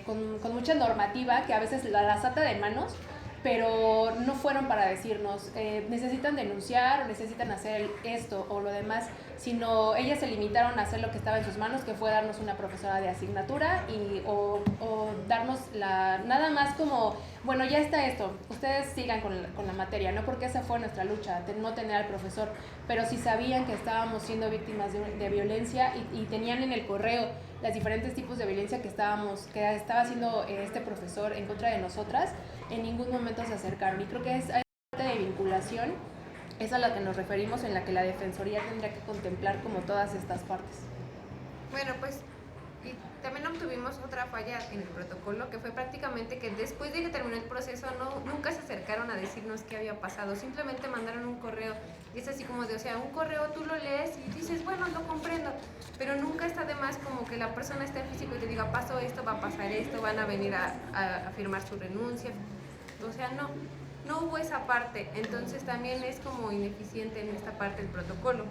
con mucha normativa, que a veces la ata de manos, pero no fueron para decirnos, necesitan denunciar o necesitan hacer esto o lo demás, sino ellas se limitaron a hacer lo que estaba en sus manos, que fue darnos una profesora de asignatura o darnos nada más como, bueno, ya está esto, ustedes sigan con la materia, ¿no? Porque esa fue nuestra lucha, no tener al profesor, pero si sabían que estábamos siendo víctimas de violencia y tenían en el correo los diferentes tipos de violencia que estaba haciendo este profesor en contra de nosotras, en ningún momento se acercaron. Y creo que es parte de vinculación, es a la que nos referimos, en la que la Defensoría tendría que contemplar como todas estas partes. Bueno, pues y también obtuvimos otra falla en el protocolo, que fue prácticamente que después de que terminó el proceso nunca se acercaron a decirnos qué había pasado, simplemente mandaron un correo. Y es así como de, o sea, un correo tú lo lees y dices, bueno, lo comprendo, pero nunca está de más como que la persona esté en físico y te diga, pasó esto, va a pasar esto, van a venir a firmar su renuncia. O sea, no hubo esa parte, entonces también es como ineficiente en esta parte del protocolo.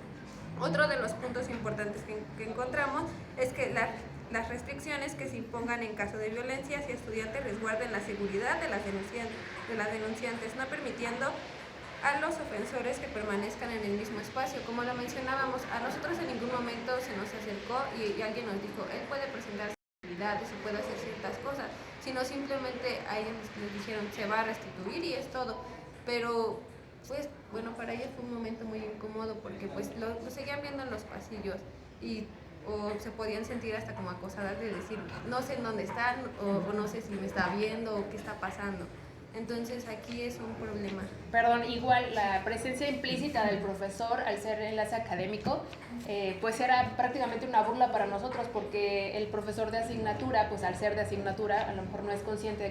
Otro de los puntos importantes que encontramos es que las restricciones que se impongan en caso de violencia hacia estudiantes resguarden la seguridad de las denunciantes, no permitiendo a los ofensores que permanezcan en el mismo espacio. Como lo mencionábamos, a nosotros en ningún momento se nos acercó y alguien nos dijo, él puede presentar actividades y puede hacer ciertas cosas, sino simplemente a ellos les dijeron, se va a restituir y es todo. Pero pues bueno, para ellos fue un momento muy incómodo porque pues lo seguían viendo en los pasillos o se podían sentir hasta como acosadas de decir, no sé en dónde están o no sé si me está viendo o qué está pasando. Entonces aquí es un problema. Perdón, igual la presencia implícita del profesor al ser enlace académico, pues era prácticamente una burla para nosotros, porque el profesor de asignatura, pues al ser de asignatura, a lo mejor no es consciente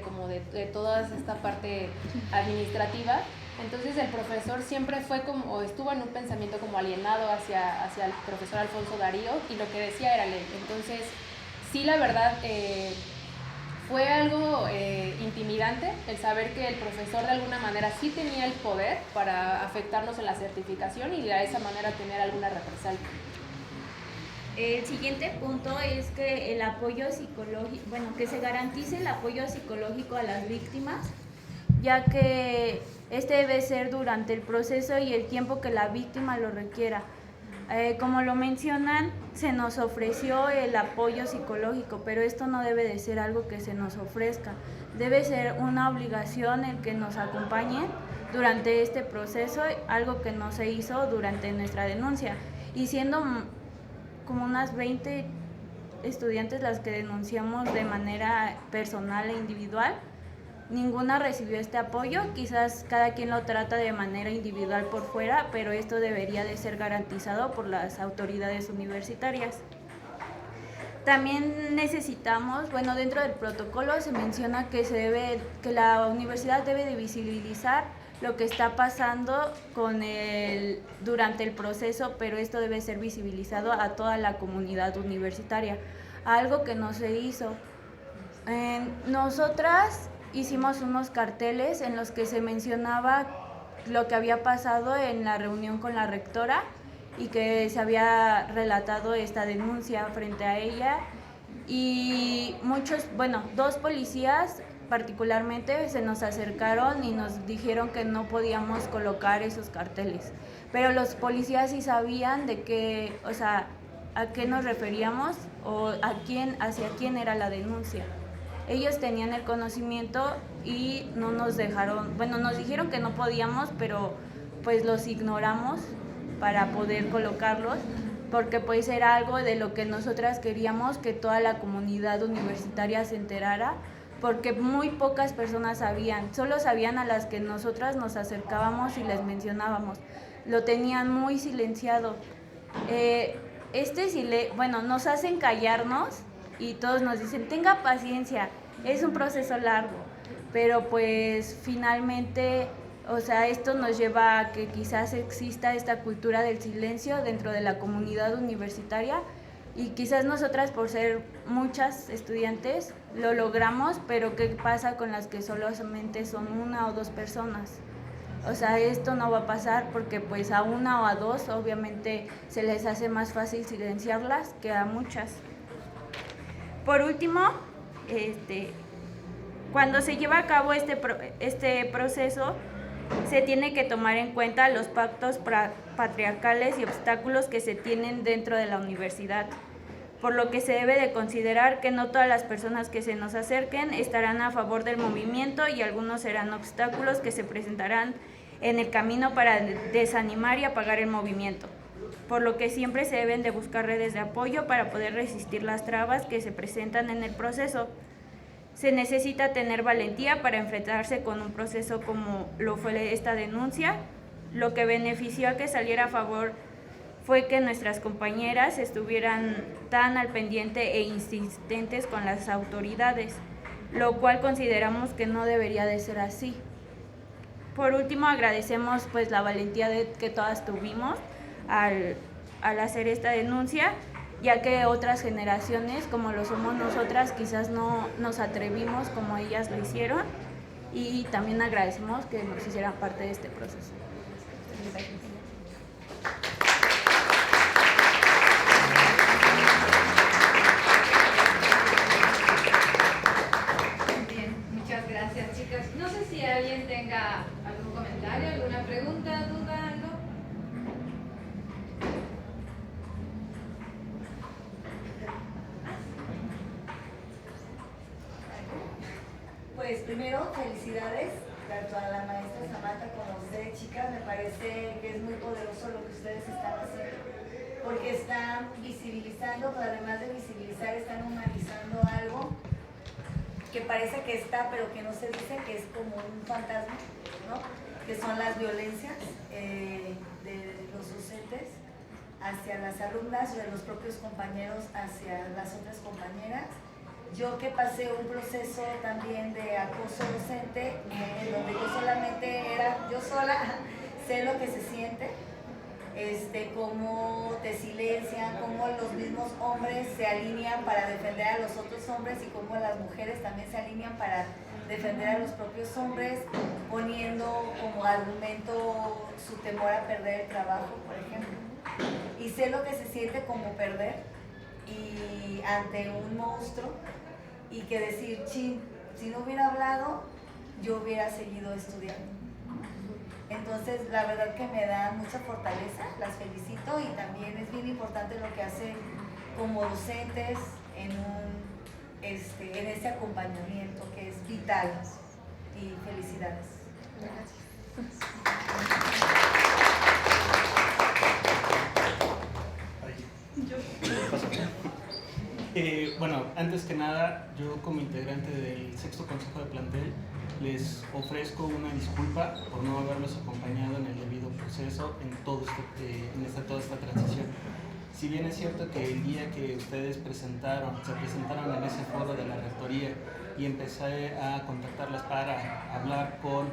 de toda esta parte administrativa. Entonces el profesor siempre fue como, o estuvo en un pensamiento como alienado hacia el profesor Alfonso Darío, y lo que decía era ley. Entonces, sí, la verdad, fue algo intimidante el saber que el profesor de alguna manera sí tenía el poder para afectarnos en la certificación y de esa manera tener alguna represalia. El siguiente punto es que el apoyo psicológico, que se garantice el apoyo psicológico a las víctimas, ya que este debe ser durante el proceso y el tiempo que la víctima lo requiera. Como lo mencionan, se nos ofreció el apoyo psicológico, pero esto no debe de ser algo que se nos ofrezca. Debe ser una obligación el que nos acompañen durante este proceso, algo que no se hizo durante nuestra denuncia. Y siendo como unas 20 estudiantes las que denunciamos de manera personal e individual, ninguna recibió este apoyo. Quizás cada quien lo trata de manera individual por fuera, pero esto debería de ser garantizado por las autoridades universitarias. También necesitamos, dentro del protocolo se menciona que la universidad debe de visibilizar lo que está pasando durante el proceso, pero esto debe ser visibilizado a toda la comunidad universitaria, algo que no se hizo. Nosotras hicimos unos carteles en los que se mencionaba lo que había pasado en la reunión con la rectora y que se había relatado esta denuncia frente a ella, y dos policías particularmente se nos acercaron y nos dijeron que no podíamos colocar esos carteles, pero los policías sí sabían de qué, a qué nos referíamos o hacia quién era la denuncia. Ellos tenían el conocimiento y no nos dejaron, nos dijeron que no podíamos, pero pues los ignoramos para poder colocarlos, porque pues era algo de lo que nosotras queríamos que toda la comunidad universitaria se enterara, porque muy pocas personas sabían, solo sabían a las que nosotras nos acercábamos y les mencionábamos, lo tenían muy silenciado. Nos hacen callarnos y todos nos dicen, tenga paciencia, es un proceso largo, pero pues finalmente, esto nos lleva a que quizás exista esta cultura del silencio dentro de la comunidad universitaria, y quizás nosotras, por ser muchas estudiantes, lo logramos, pero ¿qué pasa con las que solamente son una o dos personas? Esto no va a pasar, porque pues a una o a dos obviamente se les hace más fácil silenciarlas que a muchas. Por último, cuando se lleva a cabo este proceso, se tiene que tomar en cuenta los pactos patriarcales y obstáculos que se tienen dentro de la universidad, por lo que se debe de considerar que no todas las personas que se nos acerquen estarán a favor del movimiento, y algunos serán obstáculos que se presentarán en el camino para desanimar y apagar el movimiento, por lo que siempre se deben de buscar redes de apoyo para poder resistir las trabas que se presentan en el proceso. Se necesita tener valentía para enfrentarse con un proceso como lo fue esta denuncia. Lo que benefició a que saliera a favor fue que nuestras compañeras estuvieran tan al pendiente e insistentes con las autoridades, lo cual consideramos que no debería de ser así. Por último, agradecemos pues la valentía que todas tuvimos al hacer esta denuncia, ya que otras generaciones, como lo somos nosotras, quizás no nos atrevimos como ellas lo hicieron, y también agradecemos que nos hicieran parte de este proceso. Bien, muchas gracias, chicas. No sé si alguien tenga algún comentario, alguna pregunta, duda, algo. Pues primero, felicidades tanto a la maestra Samantha como a ustedes, chicas. Me parece que es muy poderoso lo que ustedes están haciendo, porque están visibilizando, pero además de visibilizar, están humanizando algo que parece que está, pero que no se dice, que es como un fantasma, ¿no? Que son las violencias de los docentes hacia las alumnas, de los propios compañeros hacia las otras compañeras. Yo que pasé un proceso también de acoso docente, donde yo solamente era, yo sola sé lo que se siente, cómo te silencian, cómo los mismos hombres se alinean para defender a los otros hombres y cómo las mujeres también se alinean para defender a los propios hombres, poniendo como argumento su temor a perder el trabajo, por ejemplo. Y sé lo que se siente como perder y ante un monstruo, y que decir, chin, si no hubiera hablado, yo hubiera seguido estudiando. Entonces, la verdad que me da mucha fortaleza, las felicito, y también es bien importante lo que hacen como docentes en ese acompañamiento que es vital, y felicidades. Gracias. Bueno, antes que nada, yo como integrante del sexto consejo de plantel les ofrezco una disculpa por no haberlos acompañado en el debido proceso en toda esta transición. Si bien es cierto que el día que ustedes se presentaron en ese foro de la rectoría y empecé a contactarlas para hablar con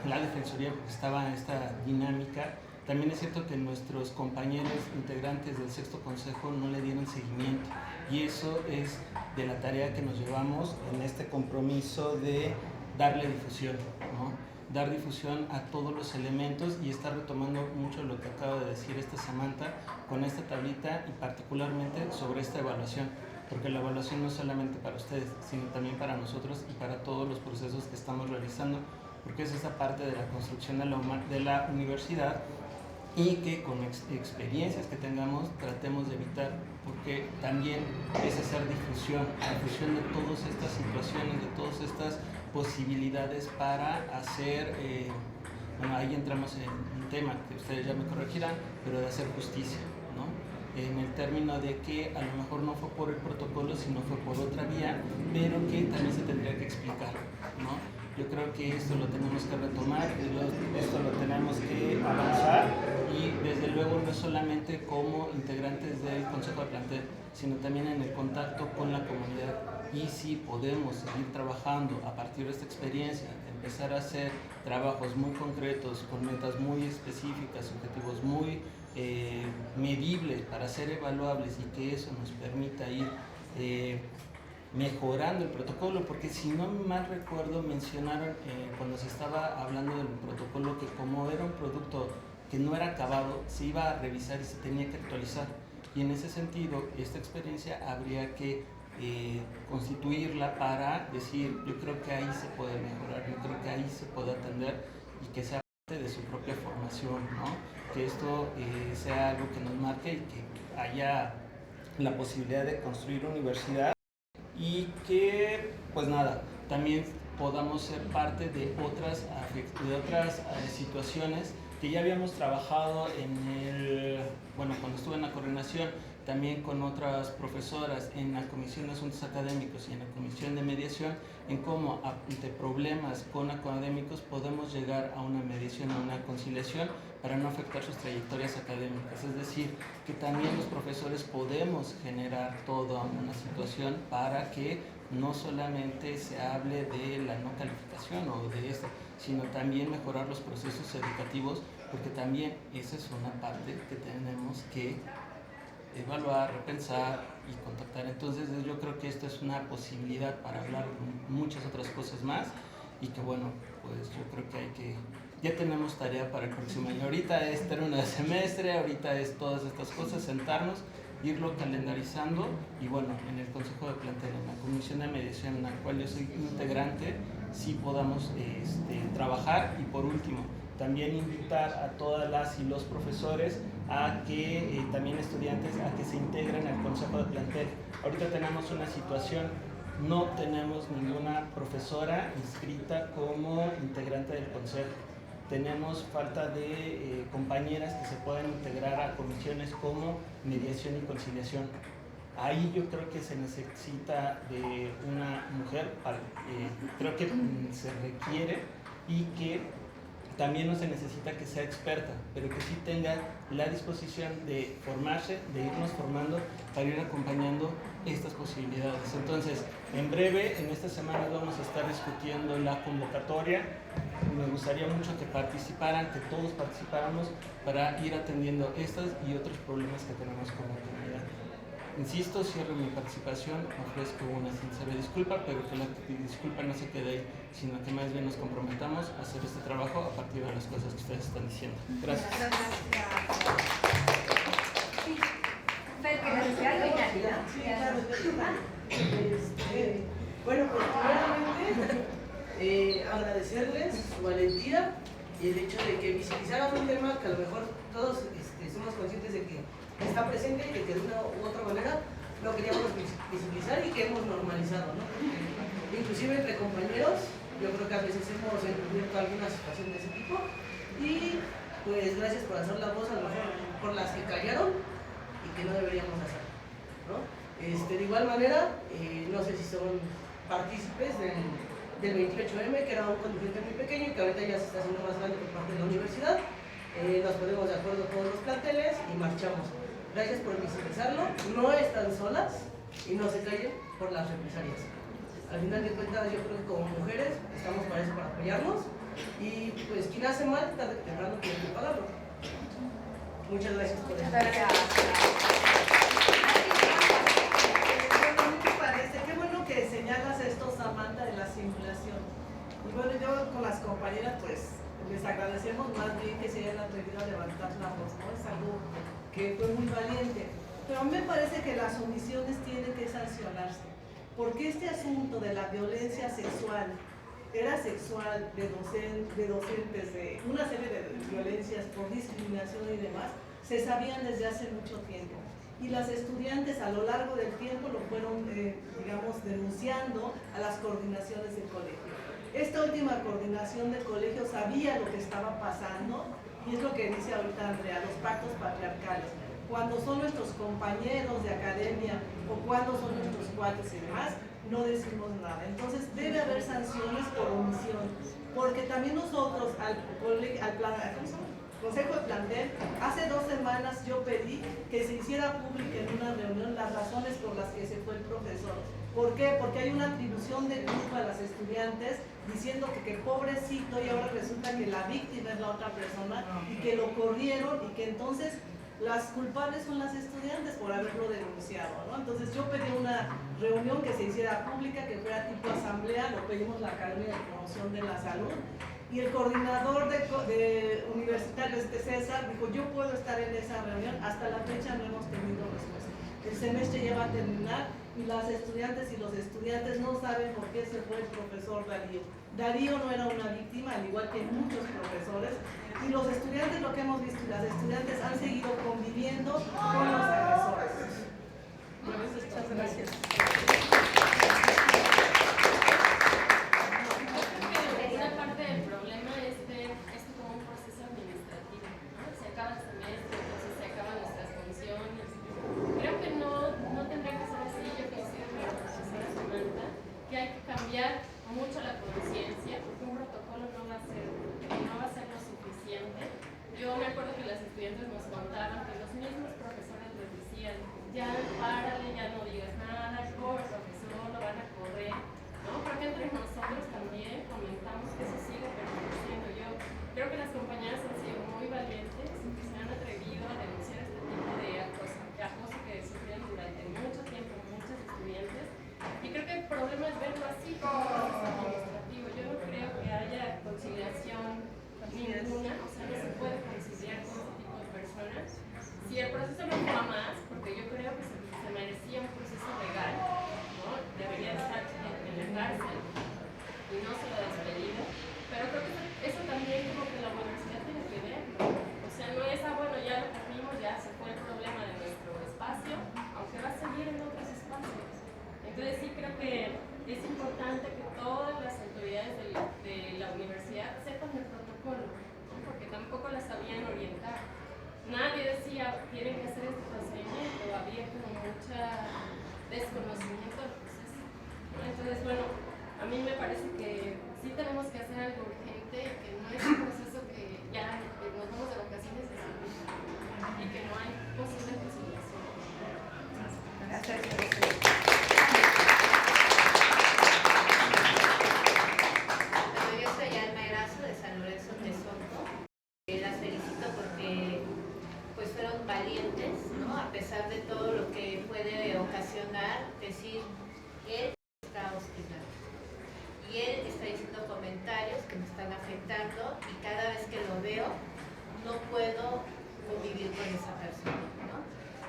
la defensoría porque estaba en esta dinámica, también es cierto que nuestros compañeros integrantes del sexto consejo no le dieron seguimiento, y eso es de la tarea que nos llevamos en este compromiso de darle difusión, ¿no? Dar difusión a todos los elementos, y estar retomando mucho lo que acaba de decir Samantha con esta tablita, y particularmente sobre esta evaluación, porque la evaluación no es solamente para ustedes, sino también para nosotros y para todos los procesos que estamos realizando, porque es esa parte de la construcción de la universidad, y que con experiencias que tengamos tratemos de evitar, porque también es hacer difusión de todas estas situaciones, de todas estas posibilidades para hacer, bueno, ahí entramos en un tema que ustedes ya me corregirán, pero de hacer justicia, ¿no? En el término de que a lo mejor no fue por el protocolo, sino fue por otra vía, pero que también se tendría que explicar, ¿no? Yo creo que esto lo tenemos que retomar, esto lo tenemos que avanzar, y desde luego no solamente como integrantes del consejo de plantel, sino también en el contacto con la comunidad. Y si podemos seguir trabajando a partir de esta experiencia, empezar a hacer trabajos muy concretos, con metas muy específicas, objetivos muy medibles para ser evaluables, y que eso nos permita ir mejorando el protocolo, porque si no mal recuerdo mencionaron cuando se estaba hablando del protocolo que como era un producto que no era acabado, se iba a revisar y se tenía que actualizar, y en ese sentido esta experiencia habría que constituirla para decir, yo creo que ahí se puede mejorar, yo creo que ahí se puede atender, y que sea parte de su propia formación, ¿no? Que esto sea algo que nos marque y que haya la posibilidad de construir universidad, y que, pues nada, también podamos ser parte de otras situaciones que ya habíamos trabajado cuando estuve en la coordinación, también con otras profesoras en la Comisión de Asuntos Académicos y en la Comisión de Mediación, en cómo ante problemas con académicos podemos llegar a una mediación, a una conciliación, para no afectar sus trayectorias académicas. Es decir, que también los profesores podemos generar toda una situación para que no solamente se hable de la no calificación o de esto, sino también mejorar los procesos educativos, porque también esa es una parte que tenemos que evaluar, repensar y contactar. Entonces yo creo que esto es una posibilidad para hablar de muchas otras cosas más, y que bueno, pues yo creo que ya tenemos tarea para el próximo año. Ahorita es término de semestre, ahorita es todas estas cosas, sentarnos, irlo calendarizando, y bueno, en el consejo de plantel, en la comisión de mediación en la cual yo soy integrante, sí podamos trabajar. Y por último, también invitar a todas las y los profesores a que, también estudiantes, a que se integren al consejo de plantel. Ahorita tenemos una situación, no tenemos ninguna profesora inscrita como integrante del consejo. Tenemos falta de compañeras que se puedan integrar a comisiones como mediación y conciliación. Ahí yo creo que se necesita de una mujer, creo que se requiere, y que también no se necesita que sea experta, pero que sí tenga la disposición de formarse, de irnos formando para ir acompañando estas posibilidades. Entonces, en breve, en esta semana vamos a estar discutiendo la convocatoria. Me gustaría mucho que participaran, que todos participáramos para ir atendiendo estos y otros problemas que tenemos como comunidad. Insisto, cierro mi participación, ofrezco una sincera disculpa, pero que la disculpa no se quede ahí, sino que más bien nos comprometamos a hacer este trabajo a partir de las cosas que ustedes están diciendo. Gracias. Bueno, pues primeramente agradecerles su valentía y el hecho de que visibilizaran un tema que a lo mejor todos somos conscientes de que está presente y que de una u otra manera lo queríamos visibilizar y que hemos normalizado, ¿no? Inclusive entre compañeros, yo creo que a veces hemos encubierto alguna situación de ese tipo y pues gracias por hacer la voz a lo mejor por las que callaron y que no deberíamos hacer, ¿no? De igual manera, no sé si son partícipes del 28M, que era un contingente muy pequeño y que ahorita ya se está haciendo más grande por parte de la universidad. Nos ponemos de acuerdo todos los planteles y marchamos. Gracias por visibilizarlo, no están solas y no se callen por las represalias. Al final de cuentas, yo creo que como mujeres estamos para eso, para apoyarnos, y pues quien hace mal, tarde que temprano tiene que pagarlo. Muchas gracias por eso. Qué bueno que señalas esto, Samantha, de la simulación. Y bueno, yo con las compañeras pues les agradecemos más bien que se hayan atrevido a levantar la voz, ¿no? Es algo que fue muy valiente. Pero a mí me parece que las omisiones tienen que sancionarse, porque este asunto de la violencia sexual, era sexual de docentes, de una serie de violencias por discriminación y demás, se sabían desde hace mucho tiempo. Y las estudiantes a lo largo del tiempo lo fueron, digamos, denunciando a las coordinaciones del colegio. Esta última coordinación del colegio sabía lo que estaba pasando, y es lo que dice ahorita Andrea, los pactos patriarcales. Cuando son nuestros compañeros de academia o cuando son nuestros cuates y demás, no decimos nada. Entonces debe haber sanciones por omisión, porque también nosotros al Consejo de Plantel, hace 2 semanas yo pedí que se hiciera pública en una reunión las razones por las que se fue el profesor. ¿Por qué? Porque hay una atribución de culpa a las estudiantes diciendo que pobrecito, y ahora resulta que la víctima es la otra persona y que lo corrieron y que entonces las culpables son las estudiantes por haberlo denunciado, ¿no? Entonces yo pedí una reunión que se hiciera pública, que fuera tipo asamblea, lo pedimos la Academia de Promoción de la Salud, y el coordinador de universitario, César, dijo, yo puedo estar en esa reunión. Hasta la fecha no hemos tenido respuesta. El semestre ya va a terminar y las estudiantes y los estudiantes no saben por qué se fue el profesor Darío. Darío no era una víctima, al igual que muchos profesores, y los estudiantes, lo que hemos visto, las estudiantes han seguido conviviendo con los agresores. Muchas gracias. Mucho la conciencia, porque un protocolo no va a ser lo suficiente. Yo me acuerdo que las estudiantes nos contaban que los mismos profesores les decían, ya párale, ya no digas nada, pobre profesor, lo van a correr, ¿no? Porque entre nosotros también comentamos que eso sigue permaneciendo. Yo creo que las compañeras han sido muy valientes, que se han atrevido a denunciar este tipo de acoso que sufrieron durante mucho tiempo muchos estudiantes. Y creo que el problema es verlo así como un proceso administrativo. Yo no creo que haya conciliación ninguna, o sea, no se puede conciliar con este tipo de personas. Si el proceso no fue a más, porque yo creo que se merecía un proceso legal, ¿no? Debería estar en la cárcel y no solo despedido, pero creo que eso también como que la universidad tiene que ver, ¿no? O sea, no es, bueno, ya lo perdimos, ya se fue el problema de nuestro espacio, aunque va a seguir en otros espacios. Entonces sí creo que es importante que todas las autoridades de la universidad sepan el protocolo, ¿no? Porque tampoco las sabían orientar. Nadie decía, tienen que hacer este procedimiento, había como mucha Entonces, bueno, a mí me parece que sí tenemos que hacer algo urgente, que no es un proceso que ya nos vamos de vacaciones y que no hay posible conciliación. Gracias. Yo soy Alma Erazo de San Lorenzo Tezonco. Las felicito porque pues fueron valientes, ¿no? A pesar de todo lo que puede ocasionar decir él está hostigado y él está diciendo comentarios que me están afectando y cada vez que lo veo no puedo convivir con esa persona, ¿no?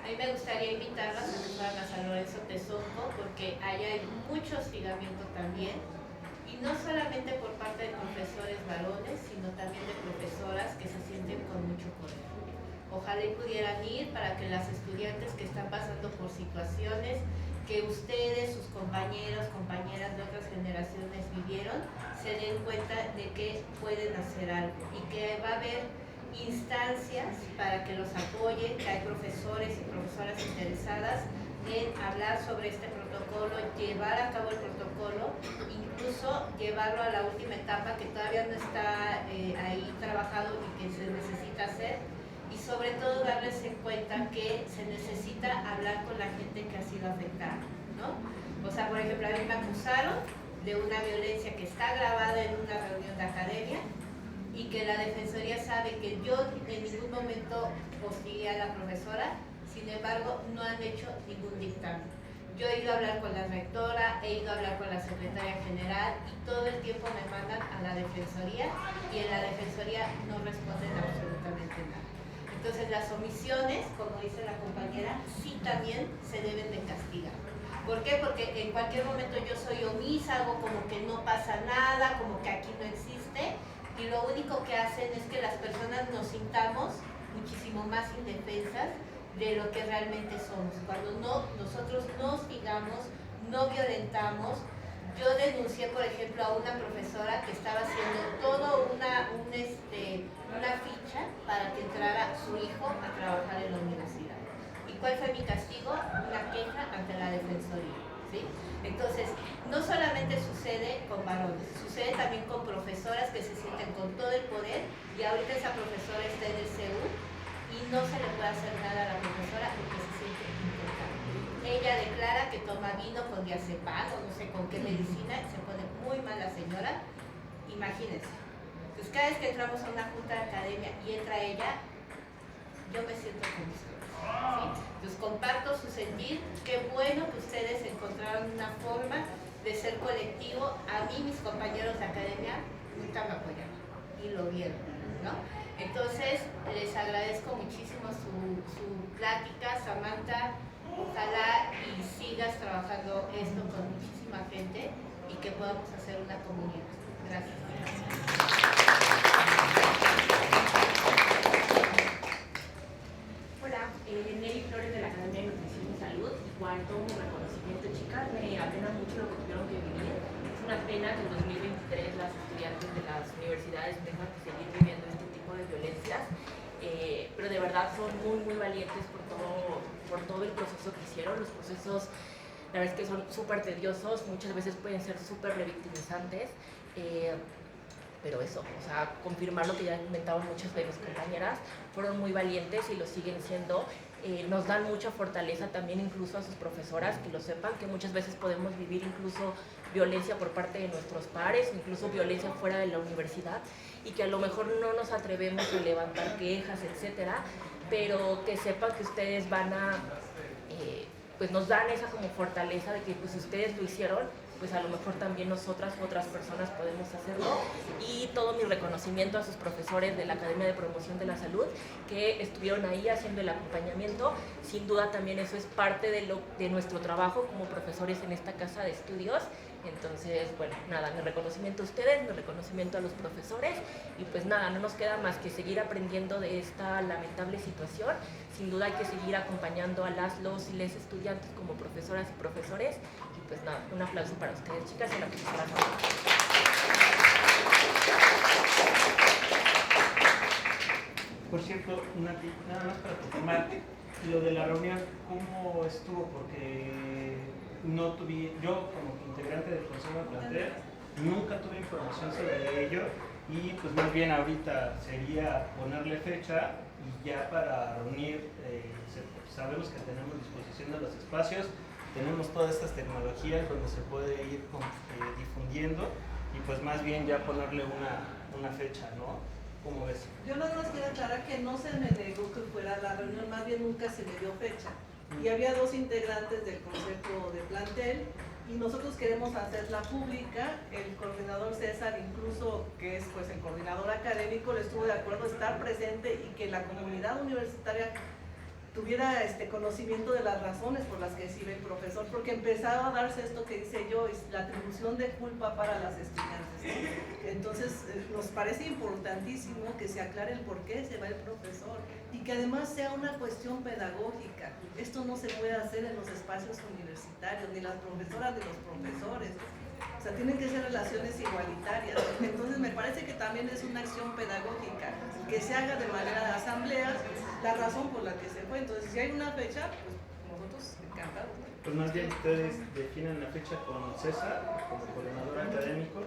A mí me gustaría invitarlas a que fueran a San Lorenzo Tezonco porque allá hay mucho hostigamiento también. Y no solamente por parte de profesores varones, sino también de profesoras que se sienten con mucho poder. Ojalá y pudieran ir para que las estudiantes que están pasando por situaciones que ustedes, sus compañeros, compañeras de otras generaciones vivieron, se den cuenta de que pueden hacer algo y que va a haber instancias para que los apoyen, que hay profesores y profesoras interesadas en hablar sobre este protocolo, llevar a cabo el protocolo, incluso llevarlo a la última etapa que todavía no está ahí trabajado y que se necesita hacer, y sobre todo darles en cuenta que se necesita hablar con la gente que ha sido afectada, ¿no? O sea, por ejemplo, a mí me acusaron de una violencia que está grabada en una reunión de academia y que la Defensoría sabe que yo en ningún momento hostigué a la profesora. Sin embargo, no han hecho ningún dictamen. Yo he ido a hablar con la rectora, he ido a hablar con la secretaria general y todo el tiempo me mandan a la Defensoría y en la Defensoría no responden absolutamente nada. Entonces las omisiones, como dice la compañera, sí también se deben de castigar. ¿Por qué? Porque en cualquier momento yo soy omisa, hago como que no pasa nada, como que aquí no existe, y lo único que hacen es que las personas nos sintamos muchísimo más indefensas de lo que realmente somos. Cuando nosotros no hostigamos, no violentamos. Yo denuncié, por ejemplo, a una profesora que estaba haciendo todo una ficha para que entrara su hijo a trabajar en la universidad. ¿Y cuál fue mi castigo? Una queja ante la Defensoría, ¿sí? Entonces, no solamente sucede con varones, sucede también con profesoras que se sienten con todo el poder, y ahorita esa profesora está en el CEU y no se le puede hacer nada a la profesora porque se siente importante. Ella declara que toma vino con diazepam o no sé con qué medicina, se pone muy mal la señora, imagínense. Entonces cada vez que entramos a una junta de academia y entra ella, yo me siento con ustedes, ¿sí? Entonces comparto su sentir, qué bueno que ustedes encontraron una forma de ser colectivo. A mí mis compañeros de academia nunca me apoyaron y lo vieron, ¿no? Entonces les agradezco muchísimo su plática, Samantha. Ojalá y sigas trabajando esto con muchísima gente y que podamos hacer una comunidad. Gracias. Hola, Nelly Flores de la Academia de Nutrición y Salud. Igual todo mi reconocimiento, chicas. Me apena mucho lo que tuvieron que vivir. Es una pena que en 2023 las estudiantes de las universidades tengan que seguir viviendo este tipo de violencias. Pero de verdad son muy valientes por todo el proceso que hicieron. Los procesos, la verdad es que son súper tediosos, muchas veces pueden ser súper revictimizantes, pero eso, o sea, confirmar lo que ya comentaban muchas de mis compañeras, fueron muy valientes y lo siguen siendo. Nos dan mucha fortaleza también incluso a sus profesoras, que lo sepan, que muchas veces podemos vivir incluso violencia por parte de nuestros pares, incluso violencia fuera de la universidad, y que a lo mejor no nos atrevemos a levantar quejas, etcétera, pero que sepan que ustedes van a, pues nos dan esa como fortaleza de que pues si ustedes lo hicieron, pues a lo mejor también nosotras u otras personas podemos hacerlo. Y todo mi reconocimiento a sus profesores de la Academia de Promoción de la Salud que estuvieron ahí haciendo el acompañamiento. Sin duda también eso es parte de nuestro trabajo como profesores en esta casa de estudios. Entonces, bueno, nada, mi reconocimiento a ustedes, mi reconocimiento a los profesores, y pues nada, no nos queda más que seguir aprendiendo de esta lamentable situación. Sin duda hay que seguir acompañando a los y les estudiantes como profesoras y profesores, y pues nada, un aplauso para ustedes, chicas, y la profesora. Por cierto, nada más para confirmar lo de la reunión, ¿cómo estuvo? Porque yo como integrante del consejo de plantel, nunca tuve información sobre ello y pues más bien ahorita sería ponerle fecha y ya para reunir, sabemos que tenemos disposición de los espacios, tenemos todas estas tecnologías donde se puede ir difundiendo y pues más bien ya ponerle una fecha, ¿no? ¿Cómo ves? Yo nada más quiero aclarar que no se me negó que fuera la reunión, más bien nunca se me dio fecha. Y había 2 integrantes del consejo de plantel y nosotros queremos hacerla pública. El coordinador César, incluso que es pues el coordinador académico, le estuvo de acuerdo estar presente y que la comunidad universitaria tuviera conocimiento de las razones por las que exhibe el profesor, porque empezaba a darse esto que dice yo, es la atribución de culpa para las estudiantes. Entonces nos parece importantísimo que se aclare el por qué se va el profesor y que además sea una cuestión pedagógica. Esto no se puede hacer en los espacios universitarios, ni las profesoras ni los profesores. O sea, tienen que ser relaciones igualitarias. Entonces me parece que también es una acción pedagógica, que se haga de manera de asamblea, la razón por la que se fue. Entonces, si hay una fecha, pues nosotros encantados. Pues más bien ustedes definen la fecha con César, como coordinador académico,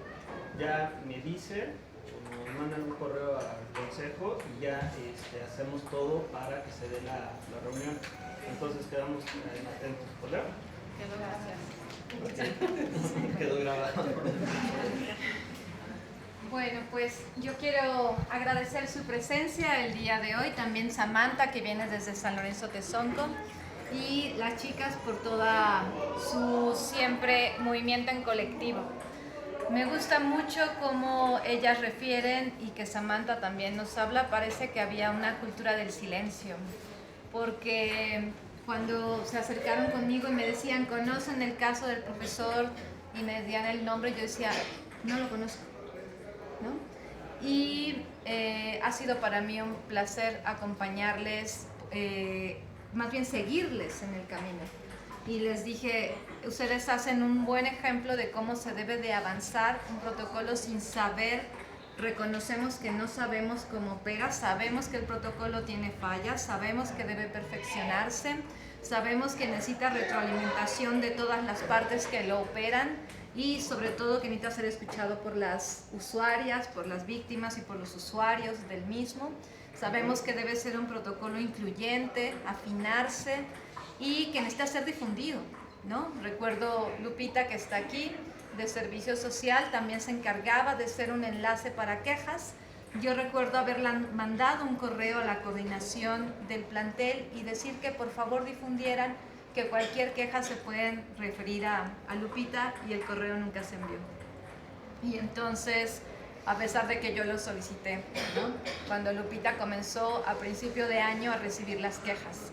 ya me dicen, o me mandan un correo al consejo y ya hacemos todo para que se dé la reunión. Entonces quedamos atentos. ¿Hola? Gracias. Quedó grabado. Bueno, pues yo quiero agradecer su presencia el día de hoy, también Samantha, que viene desde San Lorenzo Tezonco, y las chicas por toda su siempre movimiento en colectivo. Me gusta mucho cómo ellas refieren y que Samantha también nos habla, parece que había una cultura del silencio, porque cuando se acercaron conmigo y me decían, ¿conocen el caso del profesor? Y me decían el nombre, yo decía, no lo conozco, ¿no? Y ha sido para mí un placer acompañarles, más bien seguirles en el camino. Y les dije, ustedes hacen un buen ejemplo de cómo se debe de avanzar un protocolo sin saber. Reconocemos que no sabemos cómo pega, sabemos que el protocolo tiene fallas, sabemos que debe perfeccionarse, sabemos que necesita retroalimentación de todas las partes que lo operan y sobre todo que necesita ser escuchado por las usuarias, por las víctimas y por los usuarios del mismo. Sabemos que debe ser un protocolo incluyente, afinarse y que necesita ser difundido, ¿no? Recuerdo Lupita, que está aquí, de Servicio Social, también se encargaba de ser un enlace para quejas. Yo recuerdo haberla mandado un correo a la coordinación del plantel y decir que por favor difundieran que cualquier queja se pueden referir a Lupita, y el correo nunca se envió. Y entonces, a pesar de que yo lo solicité, ¿no? Cuando Lupita comenzó a principio de año a recibir las quejas.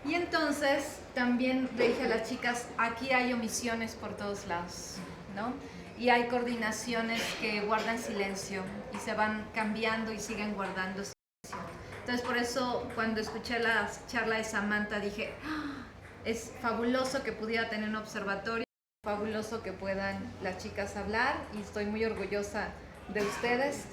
Y entonces también le dije a las chicas, aquí hay omisiones por todos lados, ¿no? Y hay coordinaciones que guardan silencio y se van cambiando y siguen guardando silencio. Entonces por eso cuando escuché la charla de Samantha dije, ¡ah! Es fabuloso que pudiera tener un observatorio, fabuloso que puedan las chicas hablar y estoy muy orgullosa de ustedes.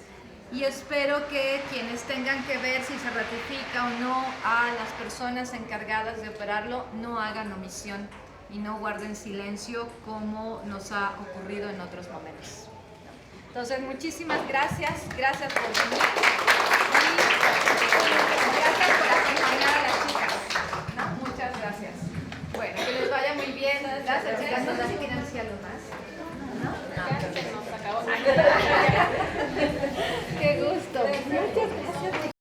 Y espero que quienes tengan que ver si se ratifica o no a las personas encargadas de operarlo no hagan omisión y no guarden silencio como nos ha ocurrido en otros momentos. Entonces, muchísimas gracias. Gracias por venir. Y gracias por acompañar a las chicas, ¿no? Muchas gracias. Bueno, que les vaya muy bien. Gracias, chicas. No sé si quieren decir algo más.